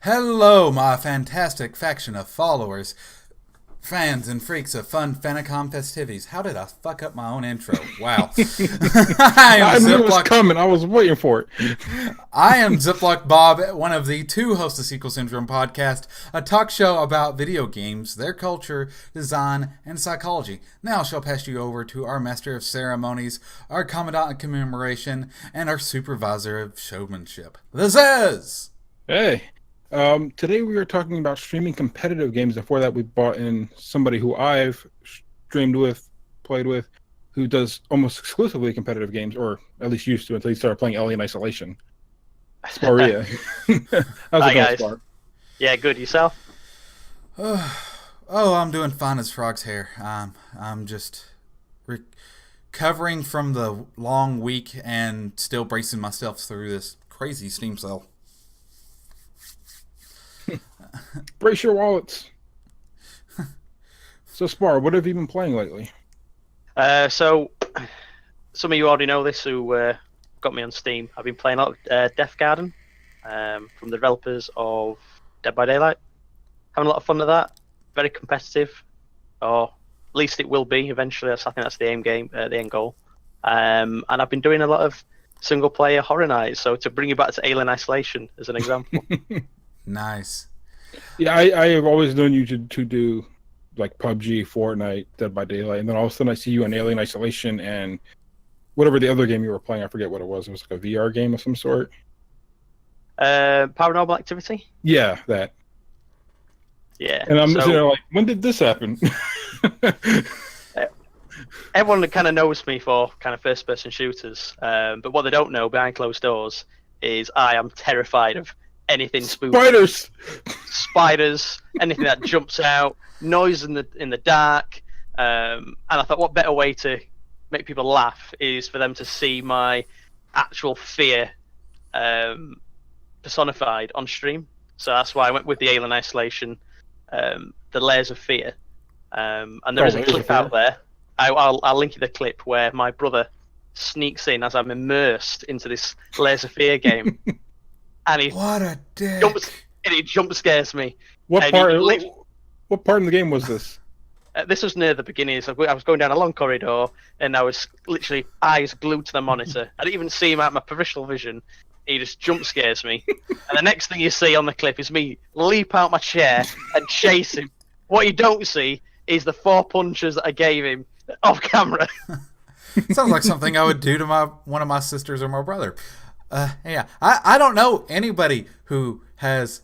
Hello, my fantastic faction of followers, fans and freaks of fun Fanicom festivities. How did I fuck up my own intro? Wow. I am I knew it was Ziploc. coming. I was waiting for it. I am ZiplockBob, one of the two hosts of Sequel Syndrome podcast, a talk show about video games, their culture, design, and psychology. Now I shall pass you over to our master of ceremonies, our commandant of commemoration, and our supervisor of showmanship, the Zez. Hey, today we are talking about streaming competitive games. Before that, we brought in somebody who I've streamed with, played with, who does almost exclusively competitive games, or at least used to until he started playing Alien Isolation. Spariha. How's Hi it going, guys. Spar? Yeah, good. Yourself? I'm doing fine as frog's hair. I'm just recovering from the long week and still bracing myself through this crazy Steam sale. Brace your wallets. So, Spar, what have you been playing lately? So some of you already know this who got me on Steam. I've been playing a lot of Death Garden from the developers of Dead by Daylight. Having a lot of fun with that. Very competitive, or at least it will be eventually. I think that's the the end goal. And I've been doing a lot of single-player horror nights. So to bring you back to Alien Isolation as an example. Nice. Yeah, I have always known you to do like PUBG, Fortnite, Dead by Daylight, and then all of a sudden I see you on Alien Isolation and whatever the other game you were playing. I forget what it was. It was like a VR game of some sort. Paranormal Activity. Yeah, that. Yeah. And I'm so, sitting there like, when did this happen? everyone kind of knows me for kind of first-person shooters, but what they don't know behind closed doors is I am terrified of anything spooky. Spiders, anything that jumps out, noise in the dark, and I thought, what better way to make people laugh is for them to see my actual fear personified on stream. So that's why I went with the Alien Isolation, the layers of fear, and there is a clip out there. I'll link you the clip where my brother sneaks in as I'm immersed into this layers of fear game. And What a dick. It jump scares me. What And part? he What part in the game was this? This was near the beginning. So I was going down a long corridor, and I was literally eyes glued to the monitor. I didn't even see him out of my peripheral vision. He just jump scares me. And the next thing you see on the clip is me leap out my chair and chase him. What you don't see is the 4 punches that I gave him off camera. Sounds like something I would do to one of my sisters or my brother. Yeah, I don't know anybody who has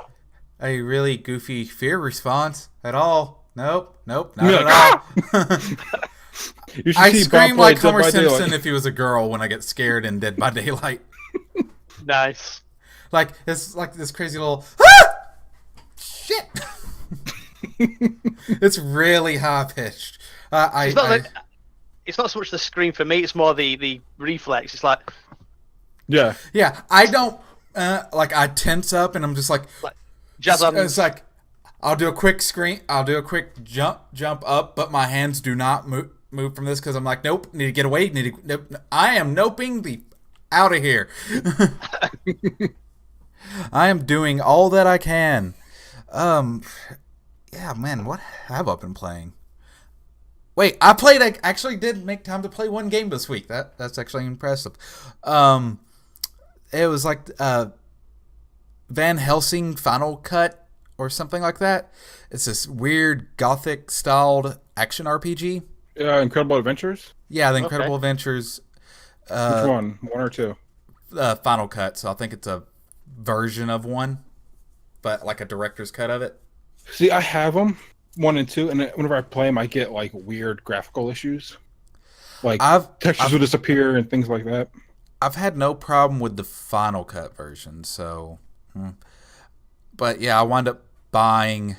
a really goofy fear response at all. Nope, not at all. You should I see scream Bob play like Dead Homer by Simpson Daylight. if he was a girl when I get scared in Dead by Daylight. Nice. Like, it's like this crazy little, ah! Shit! It's really high-pitched. It's not so much the scream for me, it's more the reflex. It's like... Yeah. Yeah, I don't, I tense up and I'm just like jazz on. It's like, I'll do a quick jump up, but my hands do not move from this because I'm like, nope, need to get away, nope, I am noping the out of here. I am doing all that I can. Yeah, man, what have I been playing? Wait, I actually did make time to play one game this week. That's actually impressive. It was like Van Helsing Final Cut or something like that. It's this weird gothic styled action RPG. Incredible Adventures? Yeah, the Incredible Adventures. Which one? One or two? Final Cut. So I think it's a version of one, but like a director's cut of it. See, I have them, 1 and 2, and whenever I play them, I get like weird graphical issues. Like textures will disappear and things like that. I've had no problem with the Final Cut version, so... But yeah, I wound up buying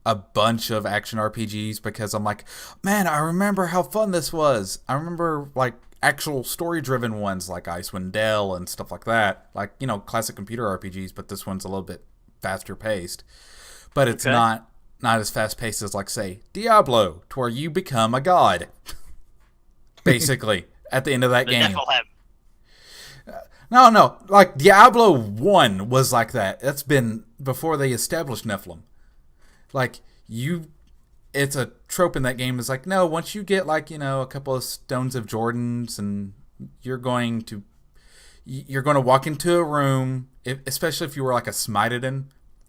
a bunch of action RPGs because I'm like, man, I remember how fun this was. I remember, like, actual story-driven ones like Icewind Dale and stuff like that. Like, classic computer RPGs, but this one's a little bit faster-paced. But it's not as fast-paced as, like, say, Diablo, to where you become a god. Basically, at the end of that game. No. Like Diablo 1 was like that. That's been before they established Nephilim. Like it's a trope in that game. Is like, no, once you get like, a couple of stones of Jordans, and you're going to walk into a room, especially if you were like a Smiteadin,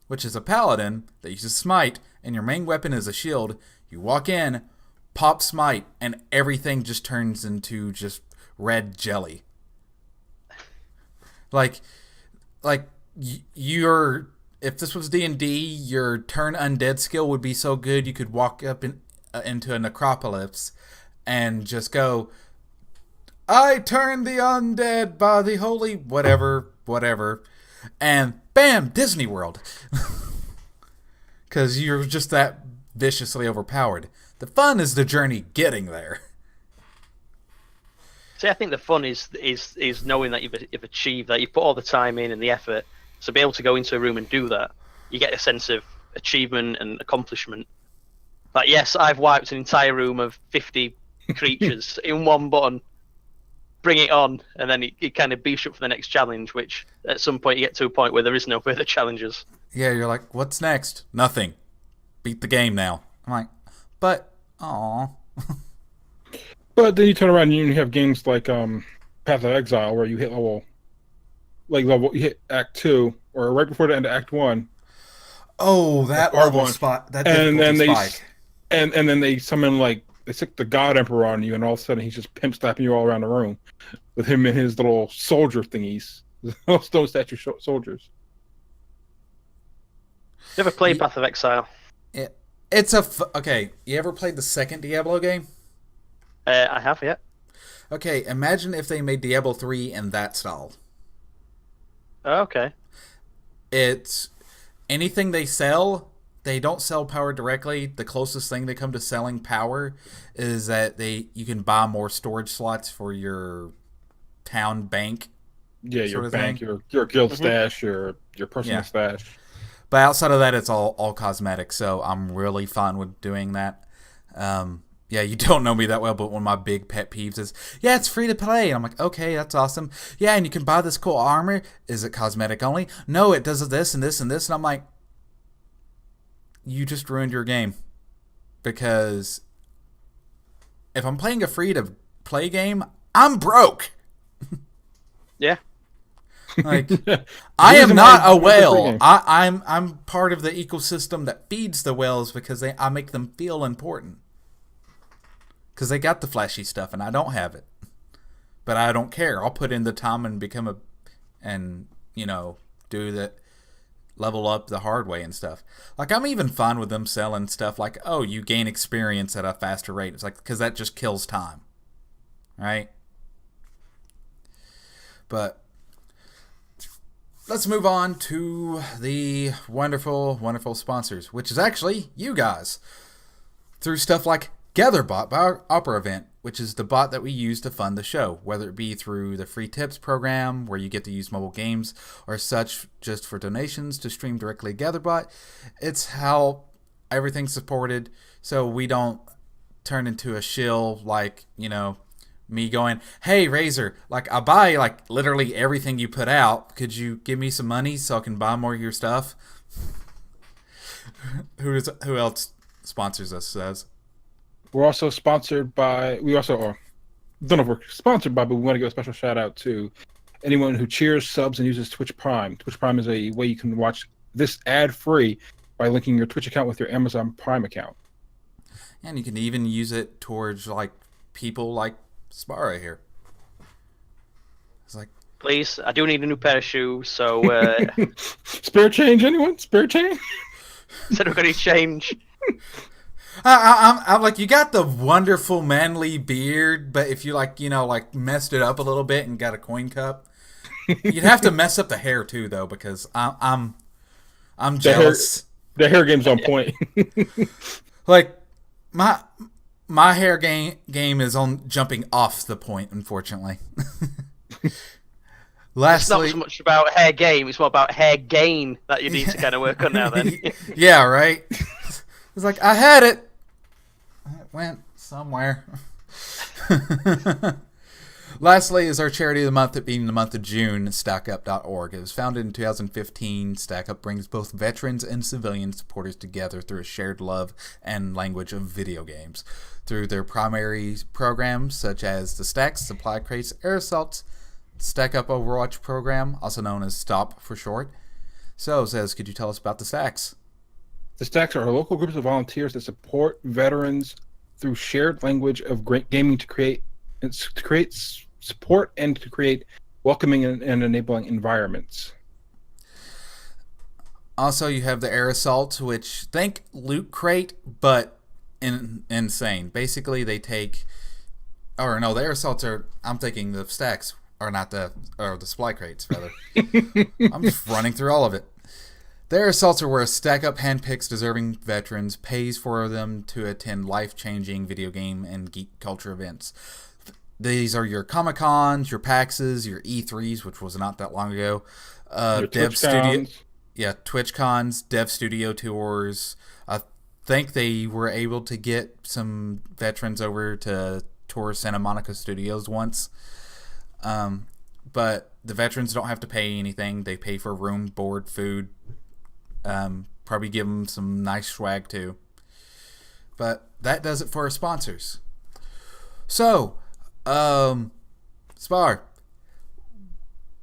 which is a paladin that uses smite, and your main weapon is a shield. You walk in, pop smite, and everything just turns into just red jelly. Like you're, if this was D&D, your turn undead skill would be so good you could walk up into a necropolis and just go, I turn the undead by the holy whatever, and bam, Disney World. Because you're just that viciously overpowered. The fun is the journey getting there. See, I think the fun is knowing that you've achieved that, you've put all the time in and the effort. So be able to go into a room and do that, you get a sense of achievement and accomplishment. Like, yes, I've wiped an entire room of 50 creatures in one button. Bring it on, and then it kind of boosts you up for the next challenge, which at some point you get to a point where there is no further challenges. Yeah, you're like, what's next? Nothing. Beat the game now. I'm like, but, aw. But then you turn around and you have games like Path of Exile, where you hit you hit Act 2, or right before the end of Act 1. Oh, that level spot. That difficulty spike. And then they summon, they stick the God Emperor on you, and all of a sudden he's just pimp slapping you all around the room with him and his little soldier thingies, little stone statue soldiers. You ever played Path of Exile? It's okay. You ever played the second Diablo game? I have, yeah. Okay, imagine if they made Diablo 3 in that style. Oh, okay. It's anything they sell. They don't sell power directly. The closest thing they come to selling power is that you can buy more storage slots for your town bank. Yeah, your bank, your guild stash, your personal stash. But outside of that, it's all cosmetic. So I'm really fine with doing that. Yeah, you don't know me that well, but one of my big pet peeves is, yeah, it's free to play. And I'm like, okay, that's awesome. Yeah, and you can buy this cool armor. Is it cosmetic only? No, it does this and this and this. And I'm like, you just ruined your game. Because if I'm playing a free to play game, I'm broke. Yeah. Like, I am not a whale. I'm part of the ecosystem that feeds the whales because I make them feel important. Because they got the flashy stuff and I don't have it. But I don't care. I'll put in the time and do the level up the hard way and stuff. Like, I'm even fine with them selling stuff like, oh, you gain experience at a faster rate. It's like, because that just kills time. Right? But let's move on to the wonderful, wonderful sponsors, which is actually you guys. Through stuff like GatherBot by our Opera event, which is the bot that we use to fund the show, whether it be through the free tips program where you get to use mobile games or such just for donations to stream directly GatherBot. It's how everything's supported so we don't turn into a shill like, me going, hey, Razor, I buy literally everything you put out. Could you give me some money so I can buy more of your stuff? Who else sponsors us, Zez? We're also sponsored by, don't know if we're sponsored by, but we want to give a special shout out to anyone who cheers, subs, and uses Twitch Prime. Twitch Prime is a way you can watch this ad-free by linking your Twitch account with your Amazon Prime account. And you can even use it towards people like Spariha here. It's like, please, I do need a new pair of shoes, so spare change, anyone? Spare change? Said we're gonna change. I'm like, you got the wonderful manly beard, but if you messed it up a little bit and got a coin cup, you'd have to mess up the hair too, though, because I'm jealous. The hair game's on point. My hair game is on jumping off the point, unfortunately. It's not so much about hair game; it's more about hair gain that you need to kind of work on now. Then, yeah, right. It's like I had it. It went somewhere. Lastly is our charity of the month, it being the month of June, StackUp.org. It was founded in 2015. StackUp brings both veterans and civilian supporters together through a shared love and language of video games. Through their primary programs such as the Stacks, Supply Crates, Air Assaults, StackUp Overwatch program, also known as STOP for short. So, Zez, could you tell us about the Stacks? The Stacks are local groups of volunteers that support veterans through shared language of great gaming to create support and to create welcoming and enabling environments. Also, you have the Air Assault, which think Loot Crate, but insane. Basically, they take, or no, the Air Assaults are. I'm thinking the Stacks are not the Supply Crates rather. I'm just running through all of it. The Air Assaults are where StackUp handpicks deserving veterans, pays for them to attend life-changing video game and geek culture events. These are your Comic-Cons, your PAXs, your E3s, which was not that long ago, TwitchCons, Dev Studio tours. I think they were able to get some veterans over to tour Santa Monica Studios once. But the veterans don't have to pay anything. They pay for room, board, food. Probably give them some nice swag too. But that does it for our sponsors. So, Spar,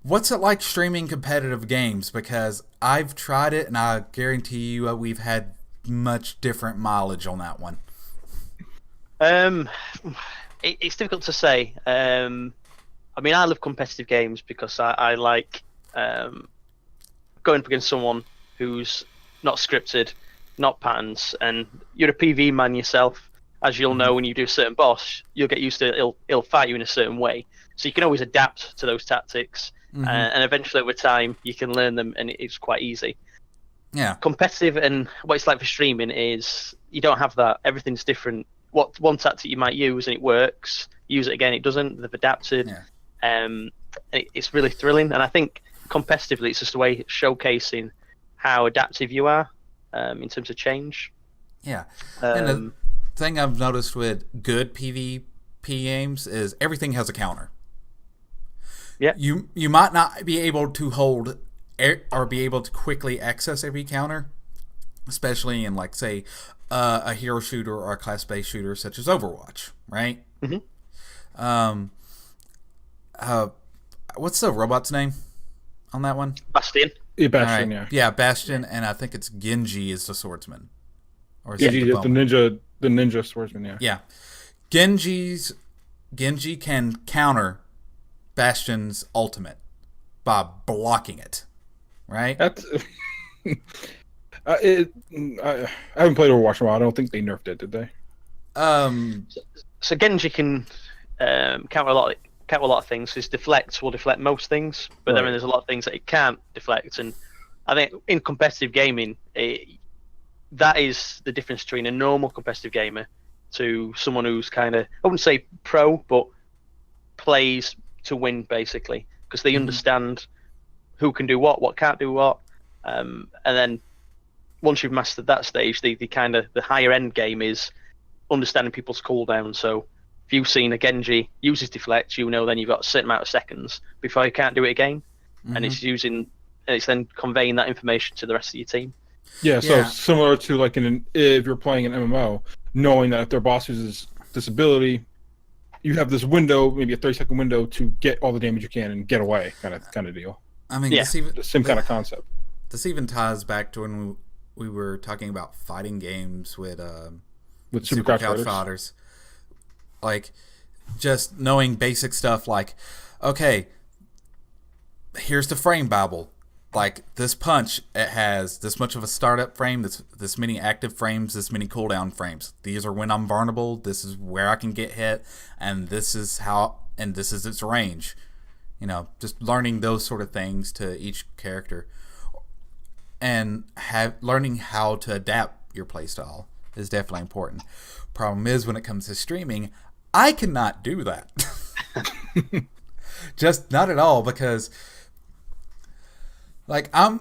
what's it like streaming competitive games? Because I've tried it and I guarantee you we've had much different mileage on that one. It's difficult to say. I mean, I love competitive games because I like going up against someone who's not scripted, not patterns, and you're a PV man yourself. As you'll know, when you do a certain boss, you'll get used to it'll fight you in a certain way. So you can always adapt to those tactics, and eventually over time you can learn them, and it's quite easy. Yeah. Competitive and what it's like for streaming is you don't have that. Everything's different. What one tactic you might use and it works, use it again, it doesn't. They've adapted. Yeah. It's really thrilling, and I think competitively it's just a way of showcasing how adaptive you are in terms of change. Yeah. And the thing I've noticed with good PvP games is everything has a counter. Yeah. You might not be able to hold or be able to quickly access every counter, especially in, like, say, a hero shooter or a class-based shooter such as Overwatch, right? Mm-hmm. What's the robot's name on that one? Bastion. Yeah, Bastion, right. Yeah, Bastion, and I think it's Genji is the swordsman. Or is Genji is the ninja swordsman, yeah. Yeah. Genji can counter Bastion's ultimate by blocking it, right? That's I haven't played Overwatch in a while. I don't think they nerfed it, did they? So Genji can counter a lot of things. His deflect will deflect most things, but then there's a lot of things that it can't deflect. And I think in competitive gaming, that is the difference between a normal competitive gamer to someone who's kind of, I wouldn't say pro, but plays to win, basically, because they understand who can do what can't do what. And then once you've mastered that stage, the kind of the higher end game is understanding people's cooldown. So if you've seen a Genji use his deflect, you know then you've got a certain amount of seconds before you can't do it again. And it's then conveying that information to the rest of your team. Yeah, so similar to like if you're playing an MMO, knowing that if their boss uses this ability, you have this window, maybe a 30-second window, to get all the damage you can and get away, kind of deal. I mean, the same kind of concept. This even ties back to when we were talking about fighting games with Super Couch Fighters. Like, just knowing basic stuff like, okay, here's the frame Bible. Like, this punch, it has this much of a startup frame, this many active frames, this many cooldown frames. These are when I'm vulnerable, this is where I can get hit, and this is its range. You know, just learning those sort of things to each character. And learning how to adapt your playstyle is definitely important. Problem is, when it comes to streaming, I cannot do that. Just not at all, because like I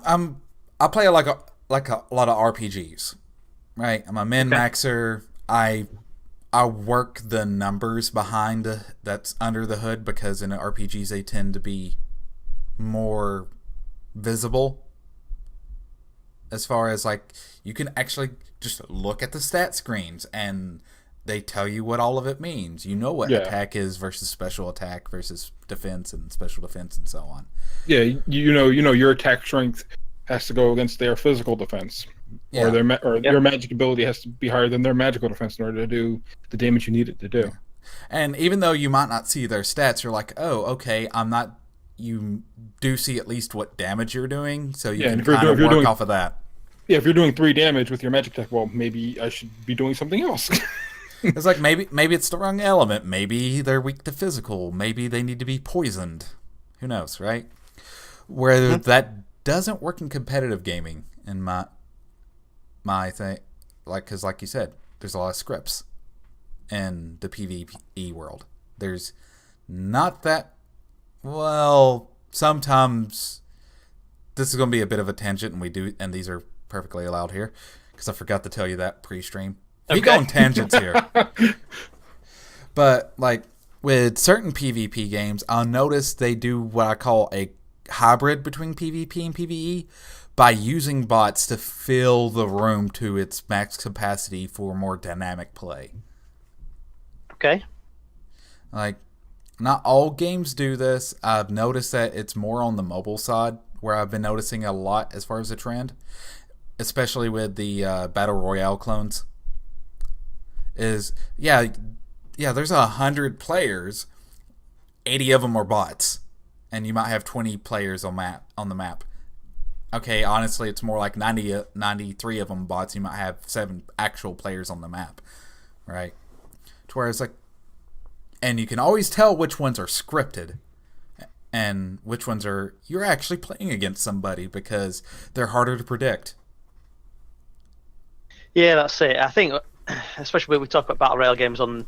play like a lot of RPGs, right? I'm a min-maxer. I I work the numbers behind that's under the hood, because in RPGs they tend to be more visible. As far as like, you can actually just look at the stat screens and they tell you what all of it means. You know what attack is versus special attack versus defense and special defense and so on. Yeah, you know your attack strength has to go against their physical defense, or your magic ability has to be higher than their magical defense in order to do the damage you need it to do. And even though you might not see their stats, you're like, oh, okay, I'm not. You do see at least what damage you're doing, so you can kind of work off of that. Yeah, if you're doing 3 damage with your magic attack, well, maybe I should be doing something else. It's like maybe it's the wrong element. Maybe they're weak to physical. Maybe they need to be poisoned. Who knows, right? Where that doesn't work in competitive gaming, in my thing, because like you said, there's a lot of scripts in the PvE world. There's not that. Well, sometimes this is going to be a bit of a tangent, and these are perfectly allowed here, because I forgot to tell you that pre-stream. We go on tangents here. But like with certain PvP games, I'll notice they do what I call a hybrid between PvP and PvE by using bots to fill the room to its max capacity for more dynamic play. Okay. Like, not all games do this. I've noticed that it's more on the mobile side where I've been noticing a lot as far as a trend, especially with the Battle Royale clones. There's 100 players, 80 of them are bots, and you might have 20 players on the map. Okay, honestly, it's more like 93 of them bots. You might have 7 actual players on the map, right? To where it's like, and you can always tell which ones are scripted and which ones are you're actually playing against somebody, because they're harder to predict. Yeah, that's it. I think, especially when we talk about battle royale games on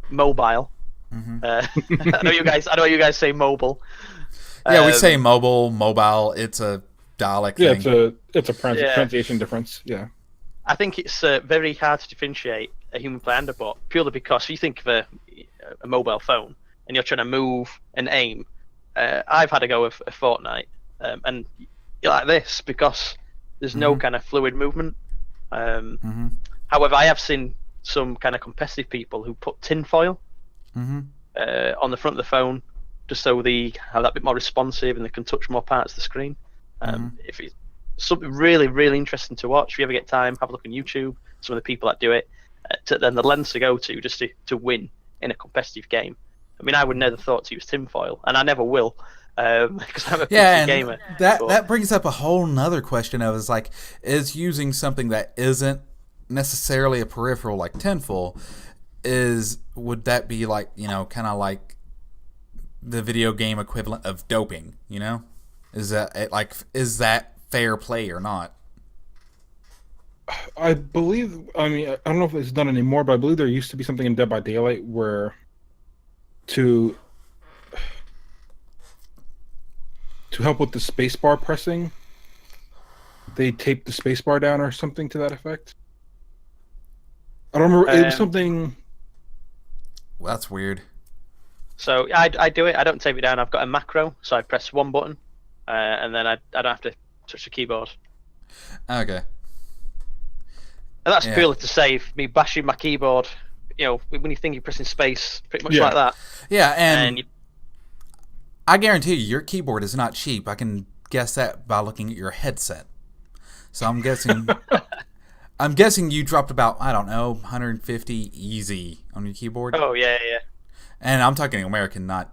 mobile. Mm-hmm. I know you guys say mobile. Yeah, we say mobile. It's a dialect thing. Yeah, it's a pronunciation difference. Yeah. I think it's very hard to differentiate a human player and a bot, purely because if you think of a mobile phone and you're trying to move and aim. I've had a go of a Fortnite, and you're like this because there's no kind of fluid movement. However, I have seen some kind of competitive people who put tinfoil on the front of the phone just so they have that bit more responsive and they can touch more parts of the screen. If it's something really, really interesting to watch, if you ever get time, have a look on YouTube. Some of the people that do it, then the lens to go to just to win in a competitive game. I mean, I would never thought to use tinfoil, and I never will, because I'm a PC gamer. That brings up a whole nother question of is using something that isn't necessarily a peripheral like tinfoil, would that be kind of like the video game equivalent of doping? Is that fair play or not? I believe. I mean, I don't know if it's done anymore, but I believe there used to be something in Dead by Daylight where to help with the spacebar pressing, they taped the spacebar down or something to that effect. I don't remember. It was something. Well, that's weird. So I do it. I don't tape it down. I've got a macro, so I press one button, and then I don't have to touch the keyboard. Okay. And that's purely to save me bashing my keyboard. When you think you're pressing space, pretty much like that. Yeah, and I guarantee you, your keyboard is not cheap. I can guess that by looking at your headset. So I'm guessing you dropped about, I don't know, 150 easy on your keyboard. Oh, yeah. And I'm talking American, not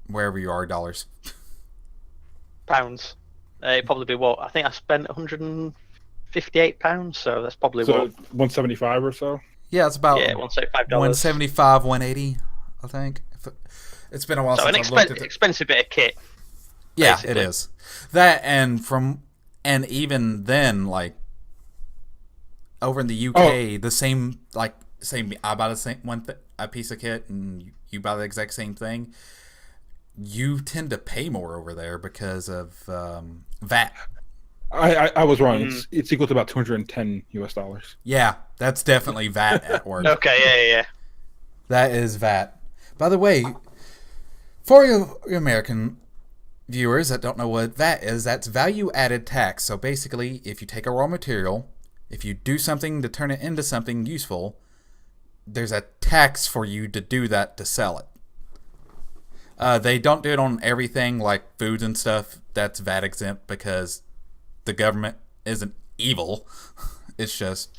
wherever you are, dollars. Pounds. It'd probably be what? I think I spent £158, so that's probably what? 175 or so? Yeah, it's about $175. 175, 180, I think. It's been a while since I've looked at it. Expensive bit of kit. Yeah, basically. It is. That and even then, over in the UK, the same I buy the same a piece of kit and you buy the exact same thing. You tend to pay more over there because of VAT. I was wrong. It's equal to about $210. Yeah, that's definitely VAT at work. Okay, yeah. That is VAT. By the way, for you American viewers that don't know what VAT is, that's value added tax. So basically, if you take a raw material, if you do something to turn it into something useful, there's a tax for you to do that to sell it. They don't do it on everything like foods and stuff. That's VAT exempt because the government isn't evil. It's just...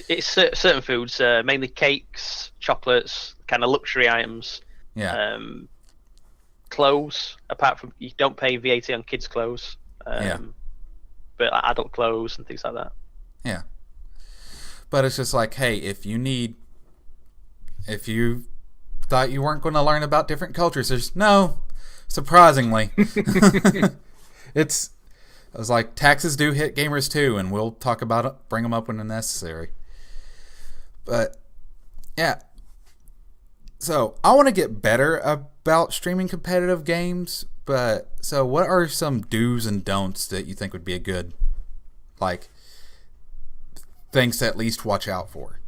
It's certain foods, mainly cakes, chocolates, kind of luxury items. Yeah. Clothes, apart from you don't pay VAT on kids' clothes. But adult clothes and things like that. Yeah. But it's just like, hey, if you thought you weren't going to learn about different cultures, no, surprisingly. I was like, taxes do hit gamers too, and we'll talk about it, bring them up when necessary. But, yeah. So, I want to get better about streaming competitive games, so what are some do's and don'ts that you think would be a good, like, things to at least watch out for?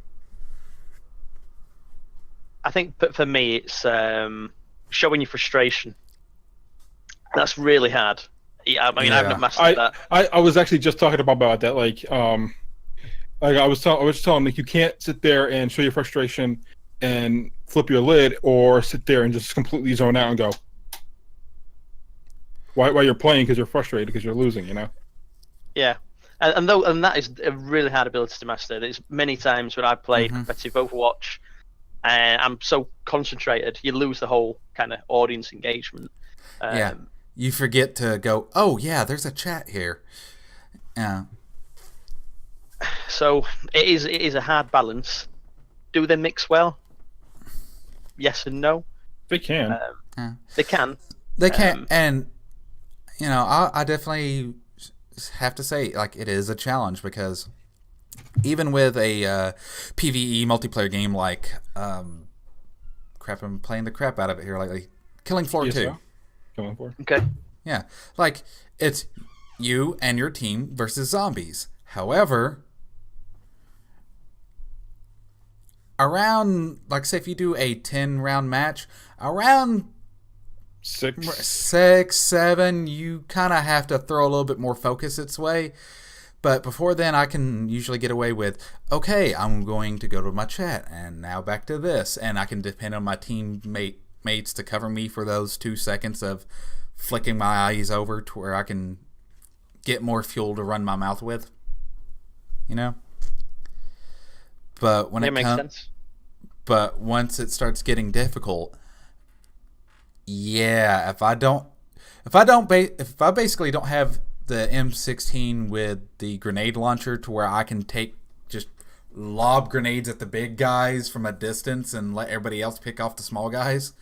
I think for me, it's showing your frustration. That's really hard. Yeah, I mean, I haven't mastered that. I was actually just talking about that. Like I was telling Nick, you can't sit there and show your frustration and flip your lid, or sit there and just completely zone out and go while you're playing because you're frustrated because you're losing. Yeah, and that is a really hard ability to master. There's many times when I've played competitive Overwatch, and I'm so concentrated, you lose the whole kind of audience engagement. Yeah. You forget to go, oh, yeah, there's a chat here. Yeah. So it is a hard balance. Do they mix well? Yes and no. They can. They can. They can. And, I definitely have to say, like, it is a challenge because even with a PvE multiplayer game like, I'm playing the crap out of it here lately, Killing Floor 2. Going for. Okay. Yeah. Like, it's you and your team versus zombies. However, around, like, say if you do a 10-round match, around 6, 7, you kind of have to throw a little bit more focus its way. But before then, I can usually get away with, okay, I'm going to go to my chat, and now back to this. And I can depend on my teammates to cover me for those 2 seconds of flicking my eyes over to where I can get more fuel to run my mouth with. But when makes sense. But once it starts getting difficult, yeah, if I basically don't have the M16 with the grenade launcher to where I can just lob grenades at the big guys from a distance and let everybody else pick off the small guys,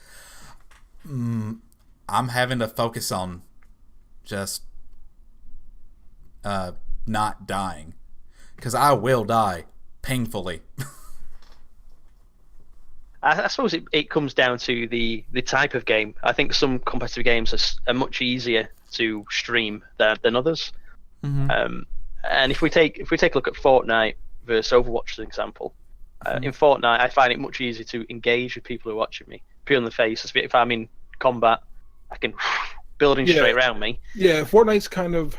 I'm having to focus on just not dying, because I will die painfully. I suppose it comes down to the type of game. I think some competitive games are much easier to stream than others. And if we take a look at Fortnite versus Overwatch as an example, in Fortnite I find it much easier to engage with people who are watching me, pure in the face. If I'm in combat, I can building straight around me. Yeah, Fortnite's kind of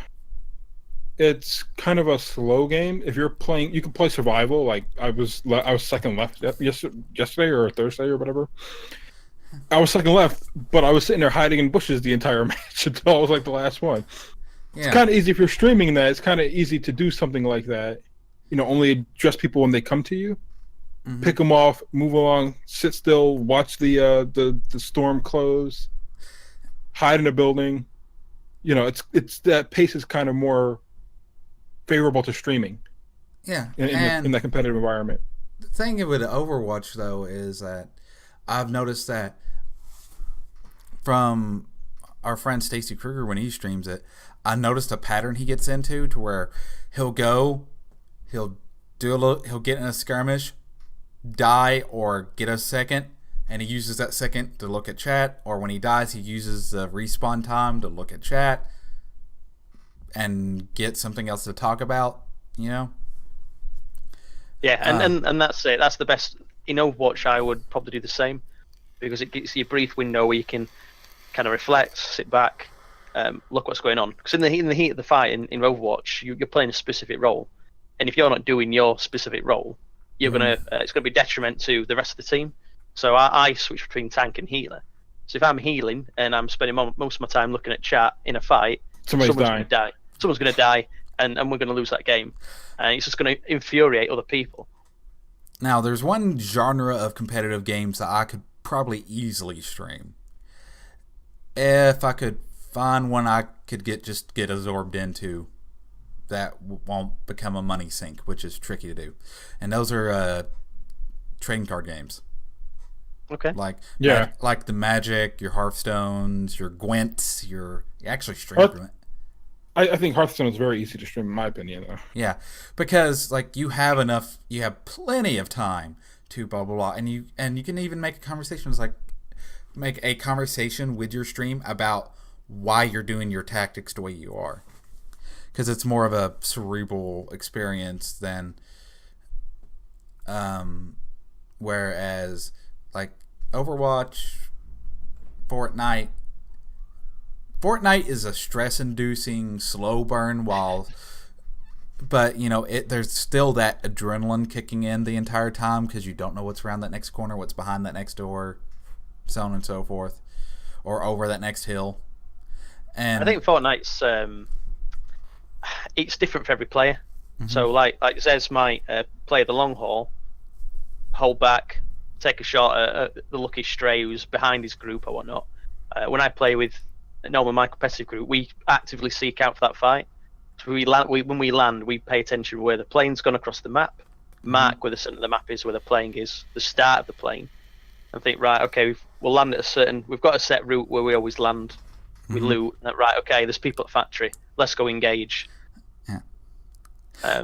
a slow game. If you're playing, you can play survival. Like I was second left yesterday or Thursday or whatever. I was second left, but I was sitting there hiding in bushes the entire match until I was like the last one. Yeah. It's kind of easy if you're streaming that. It's kind of easy to do something like that. Only address people when they come to you. Pick them off, move along, sit still, watch the storm close, hide in a building. It's that pace is kind of more favorable to streaming. Yeah, in that competitive environment. The thing with Overwatch though is that I've noticed that from our friend Stacy Kruger when he streams it, I noticed a pattern he gets into to where he'll get in a skirmish, die or get a second, and he uses that second to look at chat, or when he dies he uses the respawn time to look at chat. and get something else to talk about, you know? Yeah, and that's it. That's the best. In Overwatch, I would probably do the same because it gives you a brief window where you can kind of reflect, sit back, look what's going on. Because in the heat of the fight in Overwatch, you're playing a specific role, and if you're not doing your specific role, you're it's gonna be detriment to the rest of the team. So I switch between tank and healer. So if I'm healing and I'm spending most of my time looking at chat in a fight, someone's gonna die. Someone's gonna die, and we're gonna lose that game, and it's just gonna infuriate other people. Now, there's one genre of competitive games that I could probably easily stream. If I could find one I could get absorbed into that won't become a money sink, which is tricky to do. And those are trading card games. Okay. Like the Magic, your Hearthstones, your Gwents, you actually stream Gwent. I think Hearthstone is very easy to stream, in my opinion, though. Yeah, because like you have plenty of time to blah blah blah, and you can even make a conversation. It's like make a conversation with your stream about why you're doing your tactics the way you are, because it's more of a cerebral experience than, whereas like Overwatch, Fortnite is a stress-inducing slow burn, but you know there's still that adrenaline kicking in the entire time because you don't know what's around that next corner, what's behind that next door, so on and so forth, or over that next hill. And I think Fortnite's it's different for every player. Mm-hmm. So like Zez might play the long haul, hold back, take a shot at the lucky stray who's behind his group or whatnot. When I play with my competitive group, we actively seek out for that fight. So when we land, we pay attention where the plane's gone across the map, mark where the center of the map is, where the plane is, the start of the plane, and think, right, okay, we'll land at we've got a set route where we always land. We loot, right, okay, there's people at factory, let's go engage.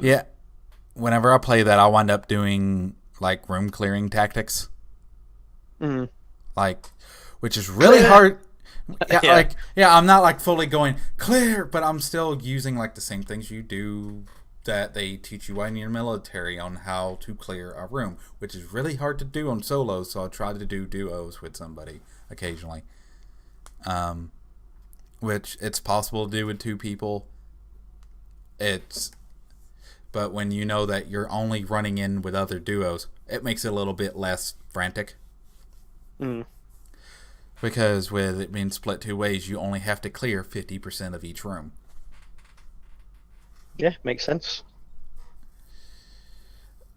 Yeah. Whenever I play that, I wind up doing like room clearing tactics. Like, which is really hard. Yeah, I'm not like fully going clear, but I'm still using like the same things you do that they teach you when you're military on how to clear a room, which is really hard to do on solos. So I try to do duos with somebody occasionally, which it's possible to do with two people. But when you know that you're only running in with other duos, it makes it a little bit less frantic. Because with it being split two ways, you only have to clear 50% of each room. Yeah, makes sense.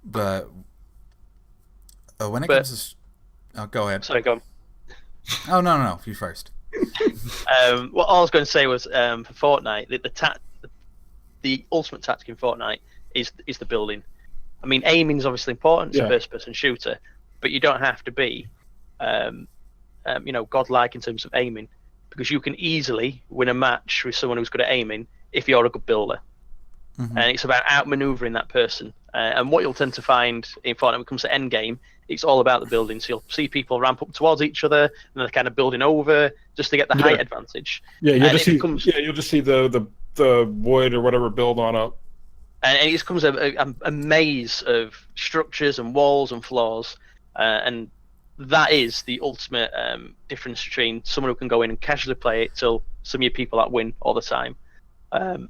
But when it comes to... Oh, go ahead. Sorry, go on. Oh, no. You first. What I was going to say was, for Fortnite, the ultimate tactic in Fortnite is the building. I mean, aiming is obviously important. It's a first-person shooter, but you don't have to be... godlike in terms of aiming, because you can easily win a match with someone who's good at aiming if you're a good builder. And it's about outmaneuvering that person. And what you'll tend to find in Fortnite when it comes to endgame, it's all about the building. So you'll see people ramp up towards each other, and they're kind of building over just to get the height advantage. Yeah, you'll just see the void or whatever build on up. And it just becomes a maze of structures and walls and floors, and that is the ultimate difference between someone who can go in and casually play it till some of your people that win all the time. And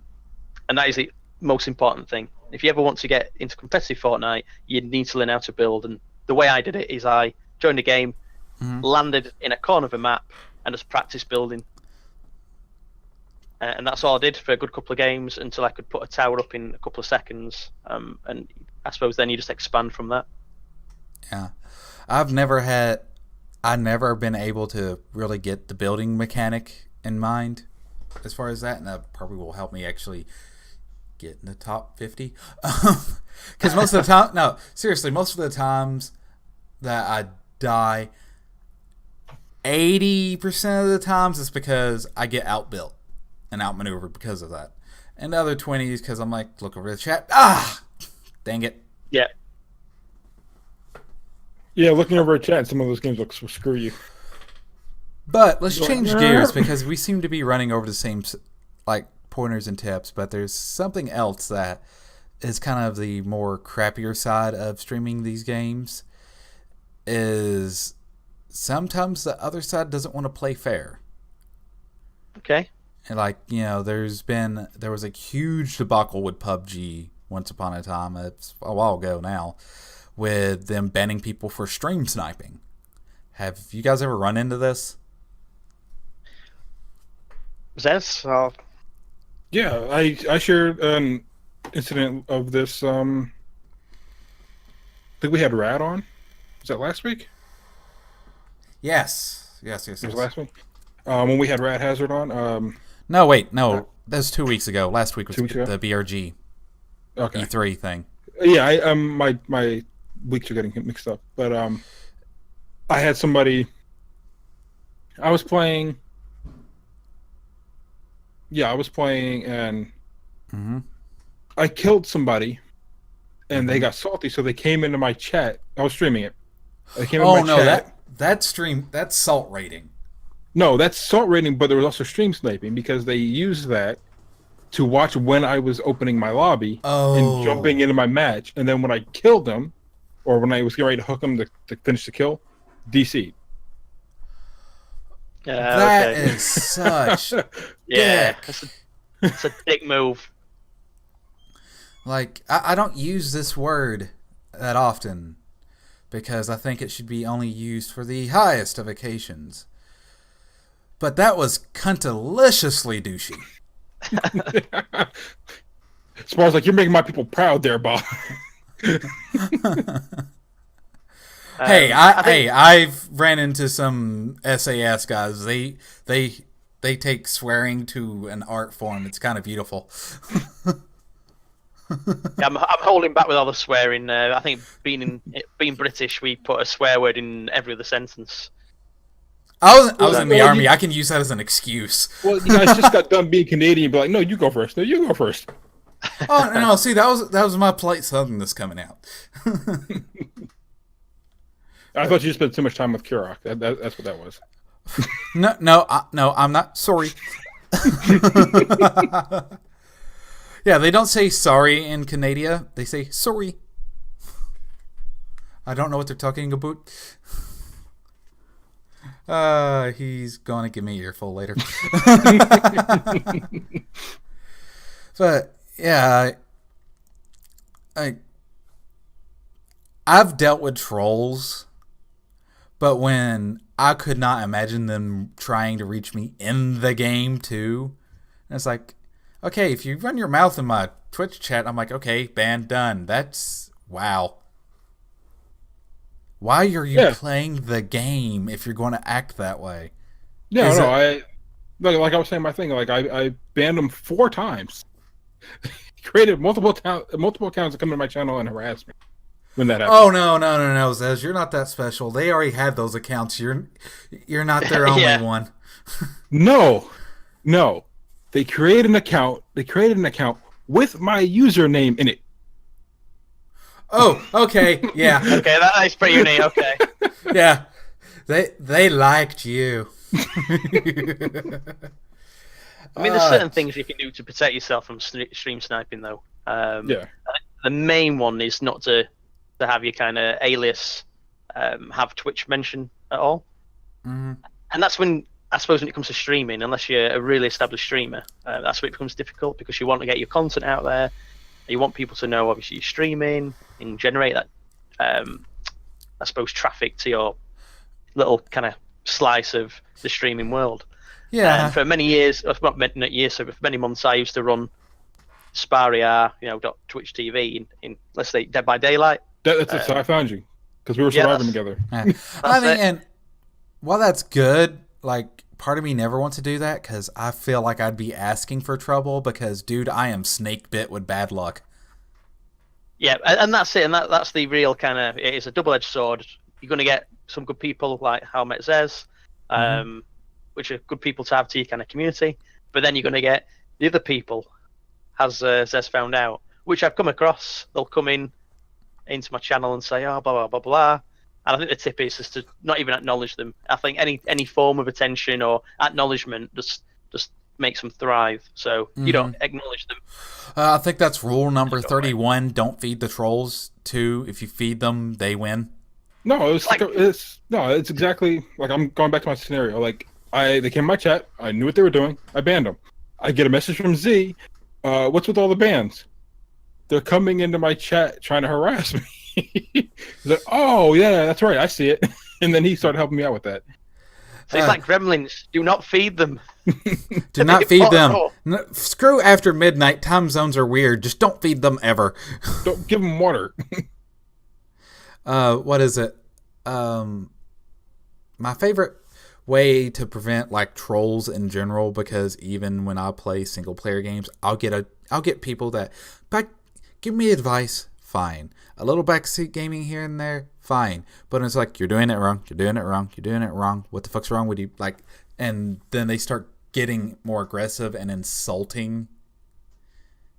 that is the most important thing. If you ever want to get into competitive Fortnite, you need to learn how to build. And the way I did it is I joined a game, landed in a corner of a map, and just practiced building. And that's all I did for a good couple of games until I could put a tower up in a couple of seconds. And I suppose then you just expand from that. Yeah. I've never been able to really get the building mechanic in mind as far as that, and that probably will help me actually get in the top 50. Because most of the times that I die, 80% of the times it's because I get outbuilt and outmaneuvered because of that. And the other 20 is because I'm like, look over the chat, dang it. Yeah. Yeah, looking over a chat, some of those games will screw you. But let's change gears because we seem to be running over the same pointers and tips, but there's something else that is kind of the more crappier side of streaming these games. Is sometimes the other side doesn't want to play fair. Okay. And like, there was a huge debacle with PUBG once upon a time. It's a while ago now, with them banning people for stream sniping. Have you guys ever run into this? Zez? Yeah, I shared an incident of this. I think we had Rad on. Was that last week? Yes. It was last week. When we had Rad Hazard on. No, wait, no. That was 2 weeks ago. Last week was 2 weeks ago? the BRG E3 thing. Yeah, my weeks are getting mixed up. But I had somebody. I was playing. Yeah, I was playing, and I killed somebody, and they got salty, so they came into my chat. I was streaming it. They came into my chat. That's salt rating. No, that's salt rating, but there was also stream sniping because they used that to watch when I was opening my lobby and jumping into my match, and then when I killed them, or when I was getting ready to hook them to finish the kill, DC. That is such yeah, it's a dick move. Like, I don't use this word that often because I think it should be only used for the highest of occasions. But that was cuntiliciously douchey. As far as like, you're making my people proud there, Bob. I've ran into some SAS guys. They take swearing to an art form. It's kind of beautiful. I'm holding back with all the swearing. I think being British, we put a swear word in every other sentence. I was in the army. I can use that as an excuse. Well, you guys just got done being Canadian. Be like, no, you go first. No, you go first. Oh no! See, that was my polite southernness coming out. I thought you just spent too much time with Kurok. That's what that was. No, I'm not sorry. Yeah, they don't say sorry in Canada. They say sorry. I don't know what they're talking about. He's gonna give me an earful later. But yeah, I've dealt with trolls, but when I could not imagine them trying to reach me in the game too, and it's like, okay, if you run your mouth in my Twitch chat, I'm like, okay, ban done. That's wow. Why are you playing the game if you're going to act that way? Yeah, like I was saying my thing. Like I banned them 4 times. Created multiple accounts to come to my channel and harass me when that happened. Oh no, Zez, you're not that special. They already had those accounts. You're not their only one. No. They created an account. With my username in it. Oh, okay, yeah. Okay, that's pretty unique. Okay. Yeah, they liked you. I mean, there's certain things you can do to protect yourself from stream sniping, though. Yeah. The main one is not to have your kind of alias have Twitch mention at all. Mm-hmm. And that's when, I suppose, when it comes to streaming, unless you're a really established streamer, that's where it becomes difficult because you want to get your content out there. You want people to know, obviously, you're streaming and generate that, I suppose, traffic to your little kind of slice of the streaming world. Yeah. And for many years, not years, so for many months, I used to run Spariha, Twitch TV in let's say Dead by Daylight. That's how I found you because we were surviving together. Yeah. I mean, and while that's good, like part of me never wants to do that because I feel like I'd be asking for trouble because, dude, I am snake bit with bad luck. Yeah, and that's it, and that's the real kind of, it's a double-edged sword. You're going to get some good people like how I met Zez, which are good people to have to your kind of community, but then you're going to get the other people, as Zez found out, which I've come across. They'll come into my channel and say, oh, blah, blah, blah, blah. And I think the tip is to not even acknowledge them. I think any form of attention or acknowledgement, just makes them thrive. So you don't acknowledge them. I think that's rule number 31. Don't feed the trolls. 2, if you feed them, they win. No, it's exactly like I'm going back to my scenario. Like they came in my chat, I knew what they were doing, I banned them. I get a message from Z, what's with all the bans? They're coming into my chat trying to harass me. He's like, oh yeah, that's right, I see it. And then he started helping me out with that. So it's like gremlins. Do not feed them. Do not feed them. No, screw after midnight. Time zones are weird. Just don't feed them ever. Don't give them water. What is it? My favorite way to prevent like trolls in general, because even when I play single player games, I'll get people that give me advice, fine. A little backseat gaming here and there, fine. But it's like, you're doing it wrong, you're doing it wrong, you're doing it wrong. What the fuck's wrong with you? Like, and then they start getting more aggressive and insulting,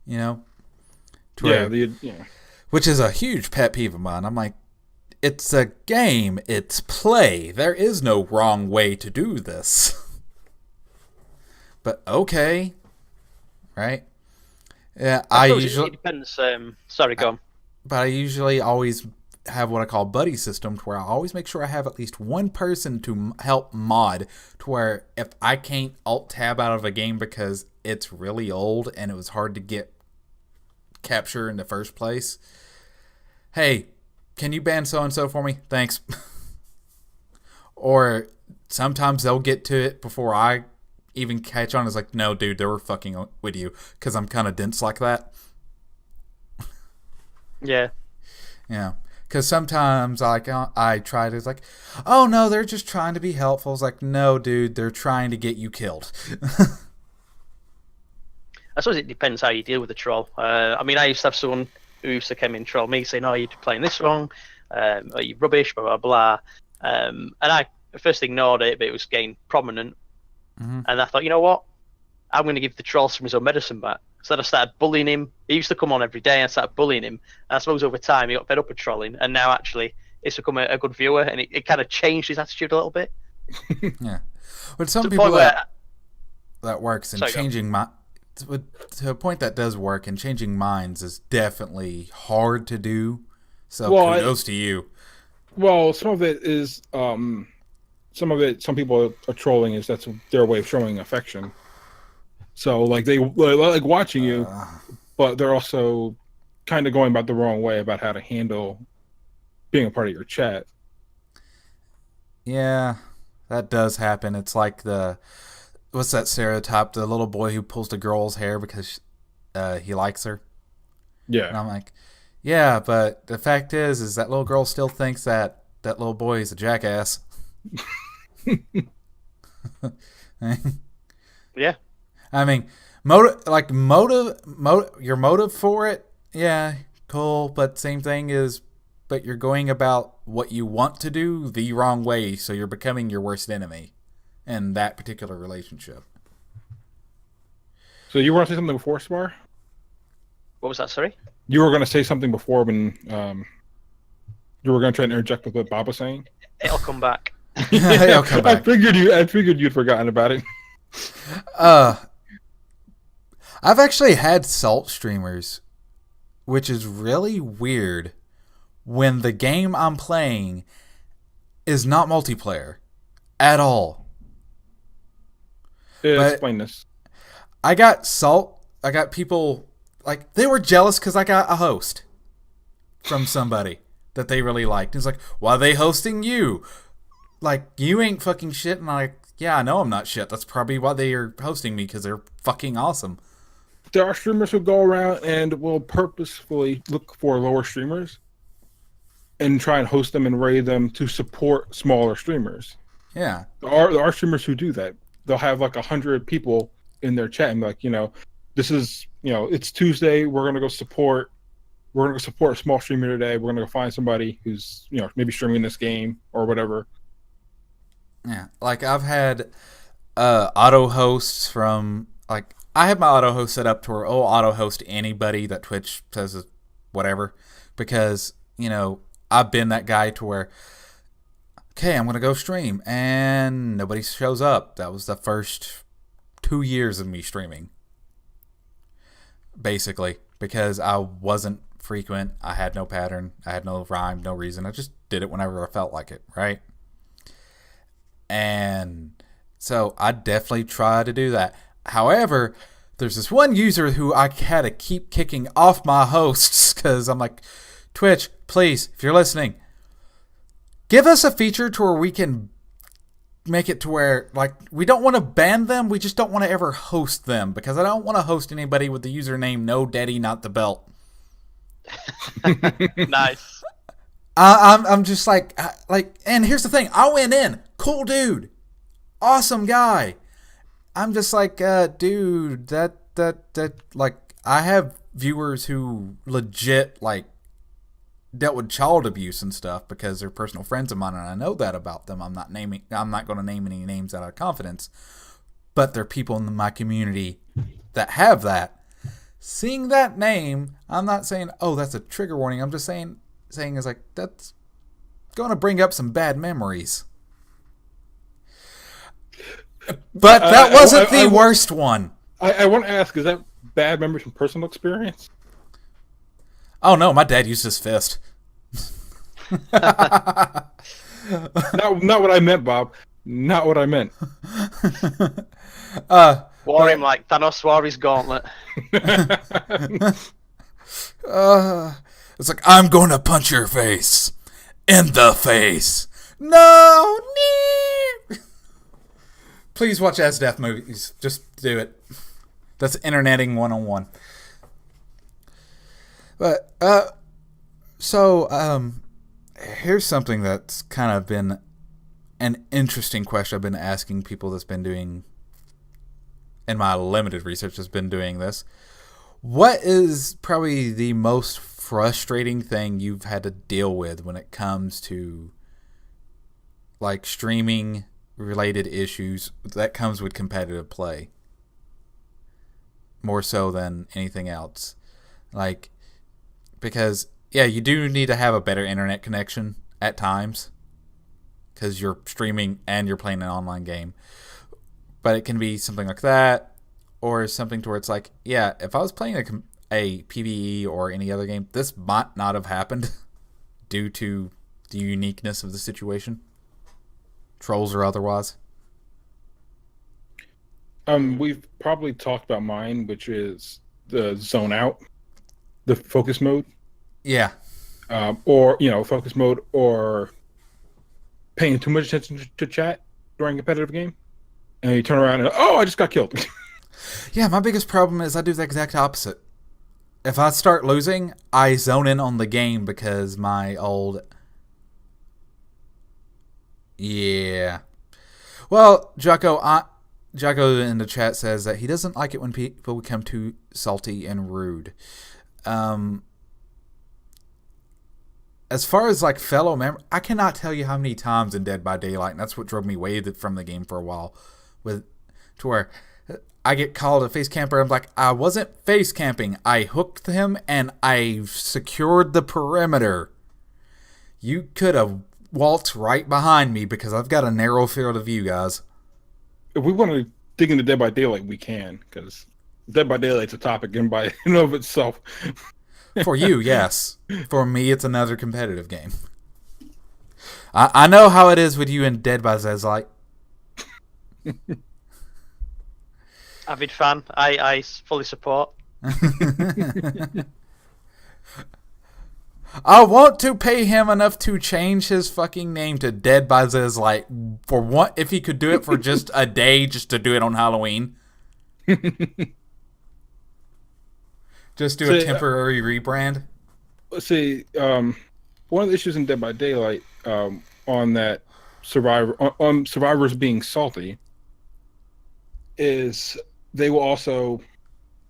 you know? Which is a huge pet peeve of mine. I'm like, it's a game, it's play. There is no wrong way to do this. But okay. Right? Yeah, I usually... It depends. Sorry, go on. But I usually always have what I call buddy system, to where I always make sure I have at least one person to help mod, to where if I can't alt tab out of a game because it's really old and it was hard to get capture in the first place, hey, can you ban so-and-so for me? Thanks. Or sometimes they'll get to it before I even catch on. It's like, no, dude, they were fucking with you, because I'm kind of dense like that. Yeah. Yeah. Because sometimes I try to, it's like, oh no, they're just trying to be helpful. It's like, no, dude, they're trying to get you killed. I suppose it depends how you deal with the troll. I mean, I used to have someone who used to come in and troll me, saying, "Oh, you're playing this wrong, or you're rubbish, blah blah blah." And I first ignored it, but it was getting prominent, and I thought, you know what, I'm going to give the troll some of his own medicine back. So I started bullying him. He used to come on every day, and I started bullying him. And I suppose over time he got fed up with trolling, and now actually it's become a good viewer, and it kind of changed his attitude a little bit. Yeah, but some to people that works, and changing my. To a point that does work, and changing minds is definitely hard to do. So kudos to you. Well, some of it is, some people are trolling, is that's their way of showing affection. So like they like watching you, but they're also kind of going about the wrong way about how to handle being a part of your chat. Yeah, that does happen. It's like what's that stereotype? The little boy who pulls the girl's hair because he likes her. Yeah. And I'm like, yeah, but the fact is that little girl still thinks that little boy is a jackass. Yeah. I mean, your motive for it, yeah, cool. But same thing is, but you're going about what you want to do the wrong way, so you're becoming your worst enemy in that particular relationship. So you were going to say something before, Spar? What was that, sorry? You were going to say something before when you were going to try and interject with what Bob was saying? It'll come back. It'll come back. I figured you'd forgotten about it. I've actually had salt streamers, which is really weird when the game I'm playing is not multiplayer at all. Yeah, explain this. I got people, like, they were jealous because I got a host from somebody that they really liked. It's like, why are they hosting you? Like, you ain't fucking shit. And I'm like, yeah, I know I'm not shit. That's probably why they are hosting me, because they're fucking awesome. There are streamers who go around and will purposefully look for lower streamers and try and host them and raid them to support smaller streamers. Yeah. There are streamers who do that. They'll have like 100 people in their chat and be like, this is, it's Tuesday. We're going to go support a small streamer today. We're going to go find somebody who's, maybe streaming this game or whatever. Yeah. Like, I've had auto hosts from, like, I have my auto host set up to where auto host anybody that Twitch says is whatever, because, I've been that guy to where, okay, I'm going to go stream, and nobody shows up. That was the first 2 years of me streaming. Basically, because I wasn't frequent, I had no pattern, I had no rhyme, no reason. I just did it whenever I felt like it, right? And so I definitely try to do that. However, there's this one user who I had to keep kicking off my hosts because I'm like, Twitch, please, if you're listening, give us a feature to where we can make it to where, like, we don't want to ban them, we just don't want to ever host them, because I don't want to host anybody with the username No Daddy Not the Belt. Nice. I'm just like, and here's the thing, I went in, cool dude, awesome guy. I'm just like, dude, that like, I have viewers who legit, like, dealt with child abuse and stuff because they're personal friends of mine, and I know that about them. I'm not going to name any names out of confidence, but they're people in my community that have that. Seeing that name, I'm not saying, oh, that's a trigger warning. I'm just saying is like, that's going to bring up some bad memories. But that wasn't the worst one. I want to ask, is that bad memories from personal experience? Oh no, my dad used his fist. Not what I meant, Bob. Not what I meant. Wore him like Thanos wore his gauntlet. It's like, I'm going to punch your face. In the face. No! Please watch As Death movies. Just do it. That's interneting 101. But, here's something that's kind of been an interesting question I've been asking people that's been doing, in my limited research, has been doing this. What is probably the most frustrating thing you've had to deal with when it comes to, like, streaming related issues that comes with competitive play? More so than anything else. Like, because, yeah, you do need to have a better internet connection at times, because you're streaming and you're playing an online game. But it can be something like that, or something to where it's like, yeah, if I was playing a PvE or any other game, this might not have happened due to the uniqueness of the situation, trolls or otherwise. We've probably talked about mine, which is the zone out, the focus mode. Yeah. Or, focus mode, or paying too much attention to chat during a competitive game. And you turn around and, oh, I just got killed. Yeah, my biggest problem is I do the exact opposite. If I start losing, I zone in on the game because my old... Yeah. Well, Jocko in the chat says that he doesn't like it when people become too salty and rude. As far as, like, fellow members, I cannot tell you how many times in Dead by Daylight, and that's what drove me away from the game for a while, to where I get called a face camper. I'm like, I wasn't face camping. I hooked him and I secured the perimeter. You could have waltzed right behind me because I've got a narrow field of view, guys. If we want to dig into Dead by Daylight, we can, because Dead by Daylight's a topic in and of itself. For you, yes. For me, it's another competitive game. I know how it is with you in Dead by Zez. Avid fan. I fully support. I want to pay him enough to change his fucking name to Dead by Zez, for what, if he could do it for just a day, just to do it on Halloween. Just do a temporary rebrand. See, one of the issues in Dead by Daylight, on that on survivors being salty, is they will also...